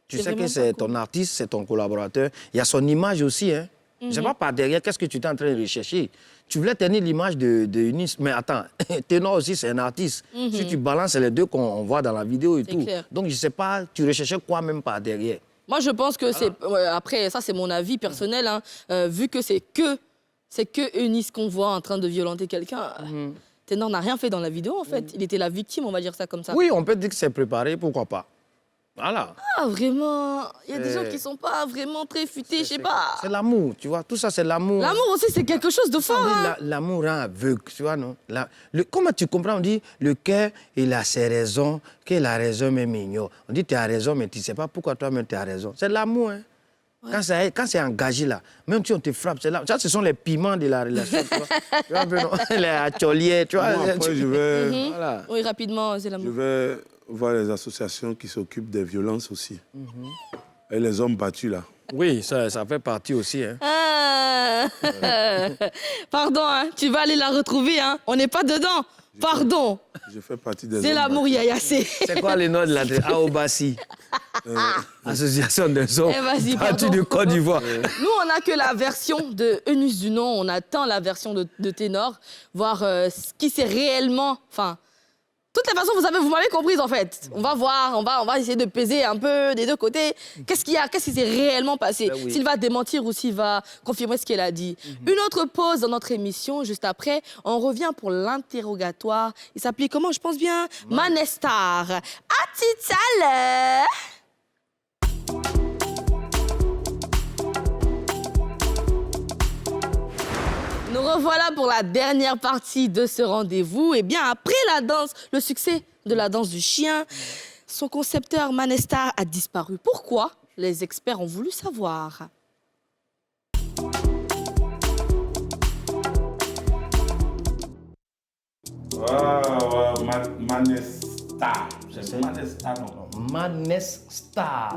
Tu sais que c'est ton artiste, c'est ton collaborateur. Il y a son image aussi, hein. Je ne sais pas par derrière, qu'est-ce que tu étais en train de rechercher. Tu voulais tenir l'image de Eunice, mais attends, Ténor aussi, c'est un artiste. Si tu balances les deux qu'on voit dans la vidéo et tout. Clair. Donc, je ne sais pas, tu recherchais quoi même par derrière. Moi, je pense que c'est... après, ça, c'est mon avis personnel. Hein. Vu que c'est que Eunice qu'on voit en train de violenter quelqu'un, Ténor n'a rien fait dans la vidéo, en fait. Il était la victime, on va dire ça comme ça. Oui, on peut dire que c'est préparé, pourquoi pas. Voilà. Ah, vraiment. Il y a des gens qui sont pas vraiment très futés, je sais pas. C'est l'amour, tu vois. Tout ça, c'est l'amour. L'amour aussi, c'est quelque chose de fort. Hein. L'amour rend aveugle, tu vois, non? Comment tu comprends? On dit, le cœur, il a ses raisons, que la raison même ignore. On dit, tu as raison, mais tu ne sais pas pourquoi toi-même tu as raison. C'est l'amour, hein. Ouais. Quand c'est engagé, là, même si on te frappe, c'est là. Ça, ce sont les piments de la relation, tu vois. Tu vois un peu, non? Les ateliers, tu vois. Moi, après, je vais... Voilà. Oui, rapidement, c'est Je l'amour. vais voir les associations qui s'occupent des violences aussi. Et les hommes battus, là. Oui, ça fait partie aussi, hein. Ah. Pardon, hein, tu vas aller la retrouver, hein. On n'est pas dedans. Pardon. Je fais partie des hommes C'est l'amour, battus. Yaya, c'est... C'est quoi le nom de la Aobasi? Association des hommes Eh, vas-y, battus pardon. de Côte d'Ivoire. Nous, on n'a que la version de Eunice Dunant, on attend la version de Ténor, voir ce qui s'est réellement... Enfin, toutes les façons, vous m'avez comprise en fait. On va voir, on va essayer de peser un peu des deux côtés. Qu'est-ce qui s'est réellement passé? Ben oui. S'il va démentir ou s'il va confirmer ce qu'elle a dit. Une autre pause dans notre émission, juste après, on revient pour l'interrogatoire. Il s'appelait comment, je pense bien? Manestar. À tout à l'heure. Nous revoilà pour la dernière partie de ce rendez-vous. Et bien, après la danse, le succès de la danse du chien, son concepteur Manestar a disparu. Pourquoi? Les experts ont voulu savoir. Manestar. C'est Manestar, non? Manestar.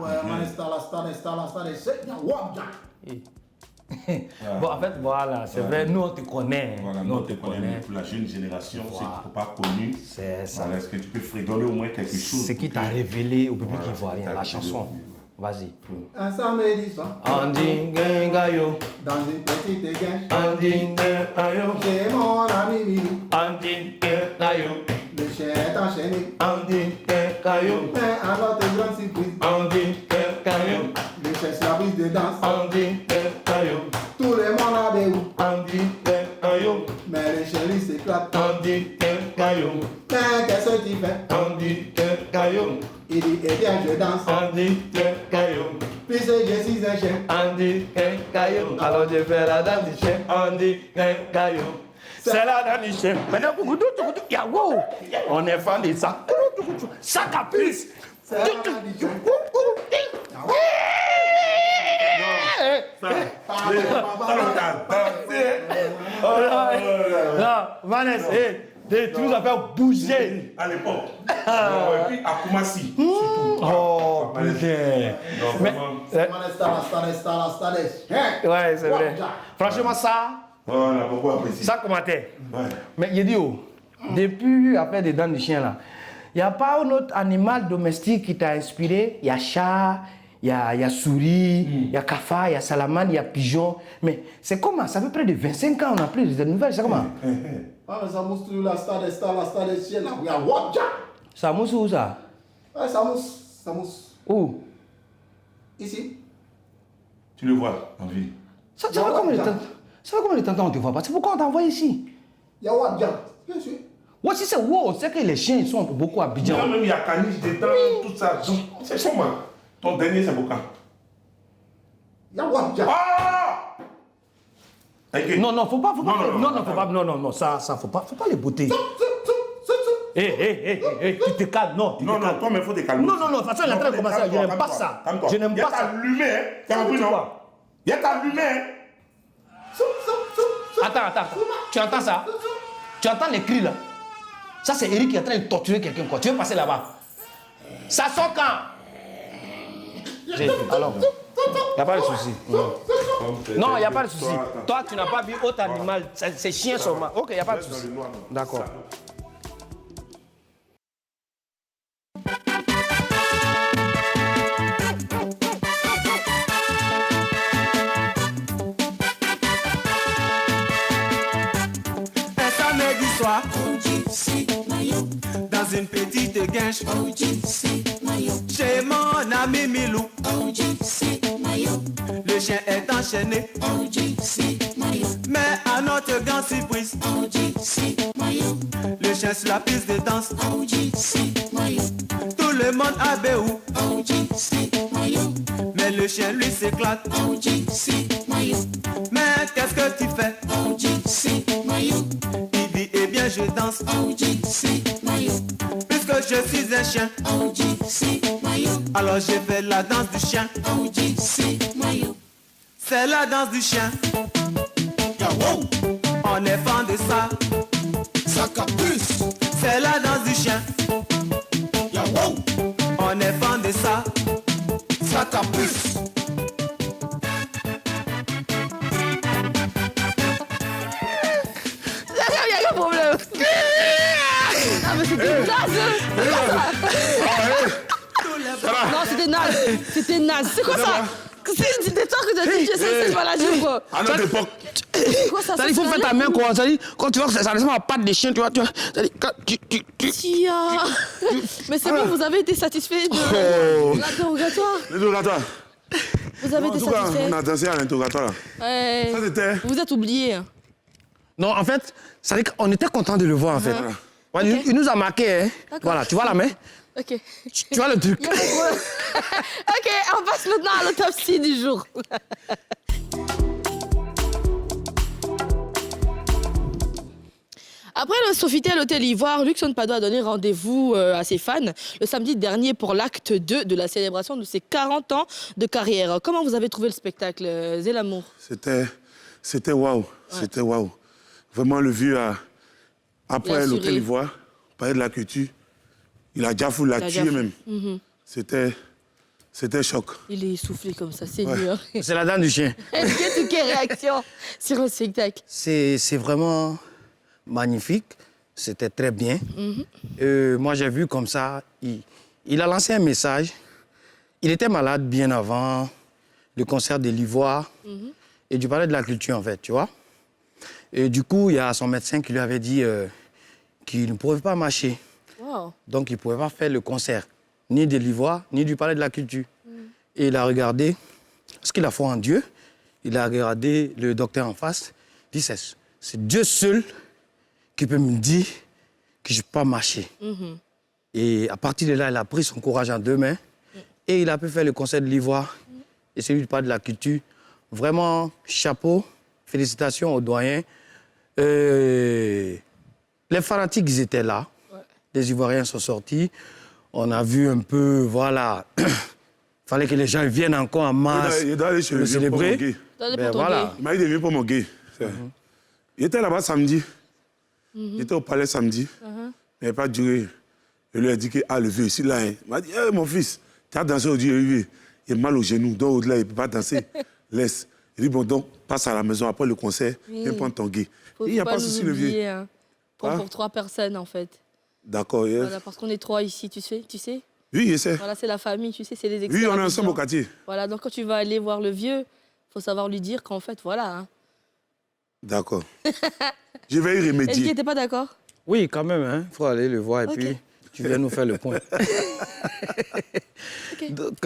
Bon, en fait, voilà, c'est vrai, nous, on te connaît. Voilà, nous, on te connaît, mais pour la jeune génération, c'est Voilà. qu'il ne faut pas connu. C'est ça. Voilà, est-ce que tu peux fredonner au moins quelque chose? Ce qui t'a révélé au public Voilà, ivoirien, t'as la révélé chanson. au public. Vas-y. Un samedi soir, Andi Gengayo, dans une petite guinche, Andi Gengayo, j'ai mon ami Mimi. Andi Gengayo, Le chien est enchaîné, Andi Gengayo, mais à notre grande surprise, Andi Gengayo, le chien sur la piste de danse. Andi Gengayo, Tout le monde a des roues, Andi Gengayo, mais le chien lui s'éclate. Andi Gengayo, Mais qu'est-ce que tu fais? Andi Gengayo, Il dit, eh bien je danse, Andi Gengayo, puisque je suis un chien. Andi Gengayo. Alors je fais la danse du chien, Andi Gengayo. C'est la danse du chien. Maintenant, yaouh, on est fan de ça. Ça caprice. C'est la danse du chien. Non, Vanessa, tu nous as fait bouger. À l'époque. Et puis à Koumassi, surtout. Oh, putain. Non, Mais, vraiment. ouais, c'est vrai. Franchement, ça, Voilà, beaucoup apprécié. ça commentait. Ouais. Mais il dit, depuis après des dents de chien là, il n'y a pas un autre animal domestique qui t'a inspiré? Il y a chat, il y a souris, il y a cafard, il y a salamandre, il y a pigeon. Mais c'est comment? Ça fait près de 25 ans on n'a plus de nouvelles, c'est comment? Ah, mais ça mousse toujours la star des chiens là. Il y a Wadja. Ça mousse où ça? Ouais, ça mousse. Où? Ici. Tu le vois en vie. Ça fait combien de temps qu'on ne te voit pas? C'est pourquoi on t'a envoyé ici? Il y a Wadja. Bien sûr. Ouais, si c'est wow, c'est que les chiens ils sont beaucoup à Abidjan. Même il y a caniche dedans, tout ça. Donc, c'est comment? Ton dernier, c'est Boka. Il y a Wadja. Ah! Ok. Non, faut pas, Non, non, faut pas, non, ça, faut pas les botter. Tu te calmes, non, tu te Non, calmes. toi, mais il faut te calmer. Non, de toute façon, il est en train de commencer, je n'aime pas ça. Je n'aime pas ça. Il y a qu'à allumer, hein. T'as compris, non? Il y a qu'à allumer, hein. Attends, tu entends ça? Tu entends les cris là? Ça, c'est Eric qui est en train de torturer quelqu'un, quoi. Tu veux passer là-bas? Ça sort quand? Alors, il n'y a pas de souci. Non, il n'y a pas de souci. Toi, tu n'as pas vu autre animal. Ces chiens sont morts. Ok, il n'y a pas de souci. D'accord. soir. Dans une petite guinche. Chez mon ami Milou. Le chien est enchaîné. Mais à notre grande surprise, le chien sur la piste de danse. Tout le monde a béou. Mais le chien lui s'éclate. Mais qu'est-ce que tu fais? Il dit eh bien je danse. Puisque je suis un chien, alors j'ai fait la danse du chien. C'est la danse du chien. On est fan de ça. C'est la danse du chien. On est fan de ça. Il y a un problème. Ah, mais c'était naze. Non, c'était naze. C'était naze. C'est quoi ça? C'est toi que tu as dit, c'est pas la joue, quoi. À notre époque. C'est quoi ça? Il faut faire ta main, quoi. Ça dit, quand tu vois que ça ressemble à la patte des chiens, tu vois. Ça dit, quand tu. Tia. Mais c'est bon, vous avez été satisfait de l'interrogatoire. L'interrogatoire. Vous avez été En tout cas, satisfait. on a dansé à l'interrogatoire là. Ouais. Ça c'était. Vous êtes oublié. Non, en fait, ça dit qu'on était content de le voir, en fait. Voilà. Ouais, il nous a marqué, hein. D'accord. Voilà, tu vois la main? Ok. Tu vois le truc? Y a pas de problème. Ok, on passe maintenant à l'autopsie du jour. Après le Sofitel à l'Hôtel Ivoire, Luxon Pado a donné rendez-vous à ses fans le samedi dernier pour l'acte 2 de la célébration de ses 40 ans de carrière. Comment vous avez trouvé le spectacle, Zélamour? C'était waouh. Ouais. C'était waouh. Vraiment, le vieux a. Après l'Hôtel Ivoire, parler de la culture, il a déjà fou la tuer même. C'était choc. Il est essoufflé comme ça, Seigneur. Ouais. C'est la dame du chien. Quelle réaction sur le spectacle? C'est vraiment magnifique. C'était très bien. Moi, j'ai vu comme ça, il a lancé un message. Il était malade bien avant le concert de l'Ivoire et du Palais de la Culture, en fait, tu vois. Et du coup, il y a son médecin qui lui avait dit qu'il ne pouvait pas marcher. Wow. Donc, il ne pouvait pas faire le concert, ni de l'Ivoire, ni du Palais de la Culture. Et il a regardé, parce qu'il a foi en Dieu, il a regardé le docteur en face, il dit c'est Dieu seul qui peut me dire que je ne peux pas marcher. Et à partir de là, il a pris son courage en deux mains et il a pu faire le concert de l'Ivoire et celui du Palais de la Culture. Vraiment, chapeau, félicitations aux doyens. Les fanatiques, ils étaient là. Ouais. Les Ivoiriens sont sortis. On a vu un peu, voilà. Il fallait que les gens viennent encore en masse il doit aller chez le célébrer. Ben voilà. Il m'a dit de venir pour mon gay. Il était là-bas samedi. Il était au palais samedi. Il n'a pas duré. Je lui ai dit que le vieux ici, là. Il m'a dit, hey, mon fils, tu as dansé aujourd'hui. Il est mal au genou. Donc au-delà, il ne peut pas danser. Laisse. Il dit, bon, donc, passe à la maison après le concert. Viens prendre ton gay. Il n'y a pas de souci, le vieux. Hein. Pour 3 personnes, en fait. D'accord. Voilà, parce qu'on est 3 ici, tu sais. Oui, je sais. Voilà, c'est la famille, tu sais, c'est les experts. Oui, on est ensemble au quartier. Voilà, donc quand tu vas aller voir le vieux, il faut savoir lui dire qu'en fait, voilà. Hein. D'accord. Je vais y remédier. Est-ce qu'il n'était pas d'accord? Oui, quand même, hein. Il faut aller le voir et puis tu viens nous faire le point. Donc,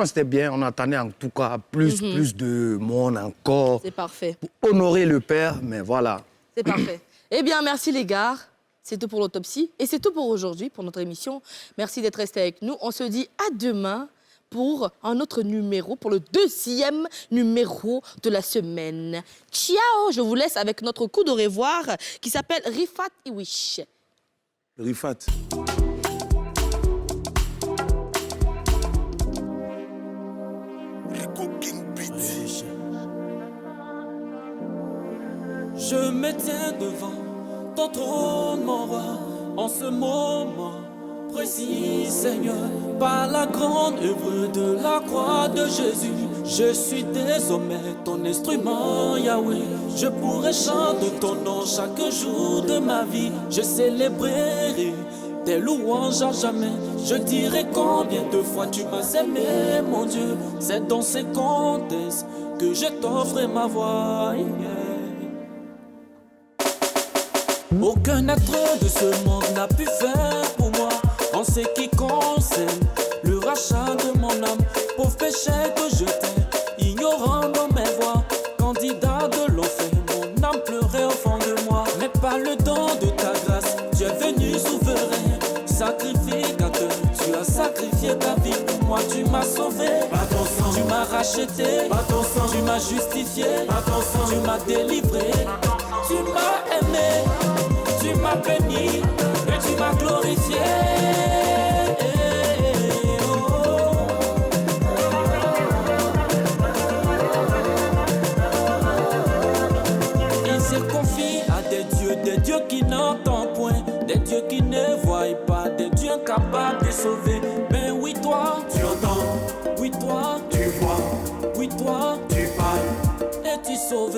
c'était bien. On attendait en tout cas plus de monde encore. C'est parfait. Pour honorer le père, mais voilà. C'est parfait. Eh bien, merci les gars. C'est tout pour l'autopsie. Et c'est tout pour aujourd'hui, pour notre émission. Merci d'être restés avec nous. On se dit à demain pour un autre numéro, pour le 2e numéro de la semaine. Ciao! Je vous laisse avec notre coup de revoir qui s'appelle Rifat Iwish. Rifat. Je me tiens devant ton trône, mon roi, en ce moment précis, Seigneur, par la grande œuvre de la croix de Jésus. Je suis désormais ton instrument, Yahweh. Je pourrais chanter ton nom chaque jour de ma vie. Je célébrerai tes louanges à jamais. Je dirai combien de fois tu m'as aimé, mon Dieu. C'est dans ces contextes que je t'offre ma voix. Aucun être de ce monde n'a pu faire pour moi en ce qui concerne le rachat de mon âme. Pauvre péché que je t'ai, ignorant dans mes voies, candidat de l'enfer, mon âme pleurait au fond de moi. Mais par le don de ta grâce, tu es venu souverain, sacrificateur. Tu as sacrifié ta vie pour moi, tu m'as sauvé. Par ton sang, tu m'as racheté. Par ton sang, tu m'as justifié. Par ton sang, tu m'as délivré. Tu m'as aimé, tu m'as béni et tu m'as glorifié. Il se confie à des dieux qui n'entendent point, des dieux qui ne voient pas, des dieux incapables de sauver. Mais oui, toi, tu entends, oui, toi, tu vois, oui, toi, tu parles et tu sauves.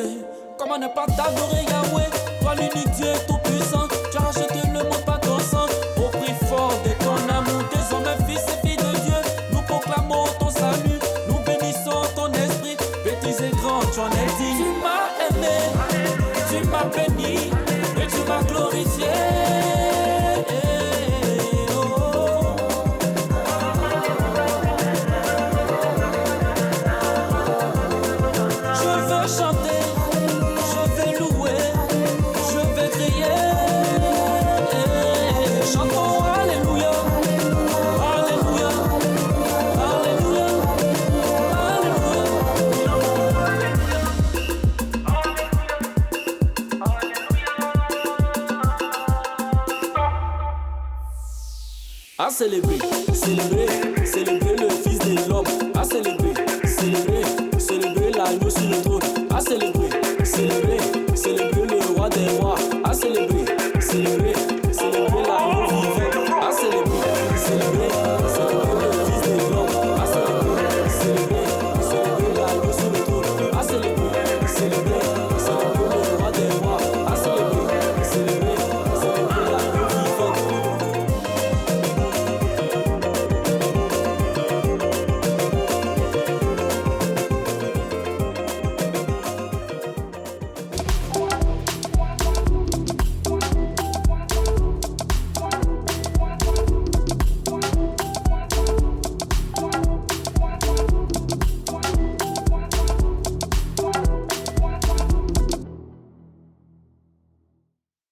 Comment ne pas t'adorer, Yahweh, toi l'unique Dieu tout-puissant. Tu as racheté le monde par ton sang, au prix fort de ton amour. Des hommes, fils et filles de Dieu, nous proclamons ton salut, nous bénissons ton esprit. Petits et grands, tu en es digne. Tu m'as aimé, tu m'as béni et tu m'as glorifié. Je veux chanter. À célébrer, célébrer, célébrer le Fils de l'homme. À célébrer, célébrer, célébrer l'agneau sur le trône. À célébrer, célébrer, célébrer le roi des rois. À célébrer.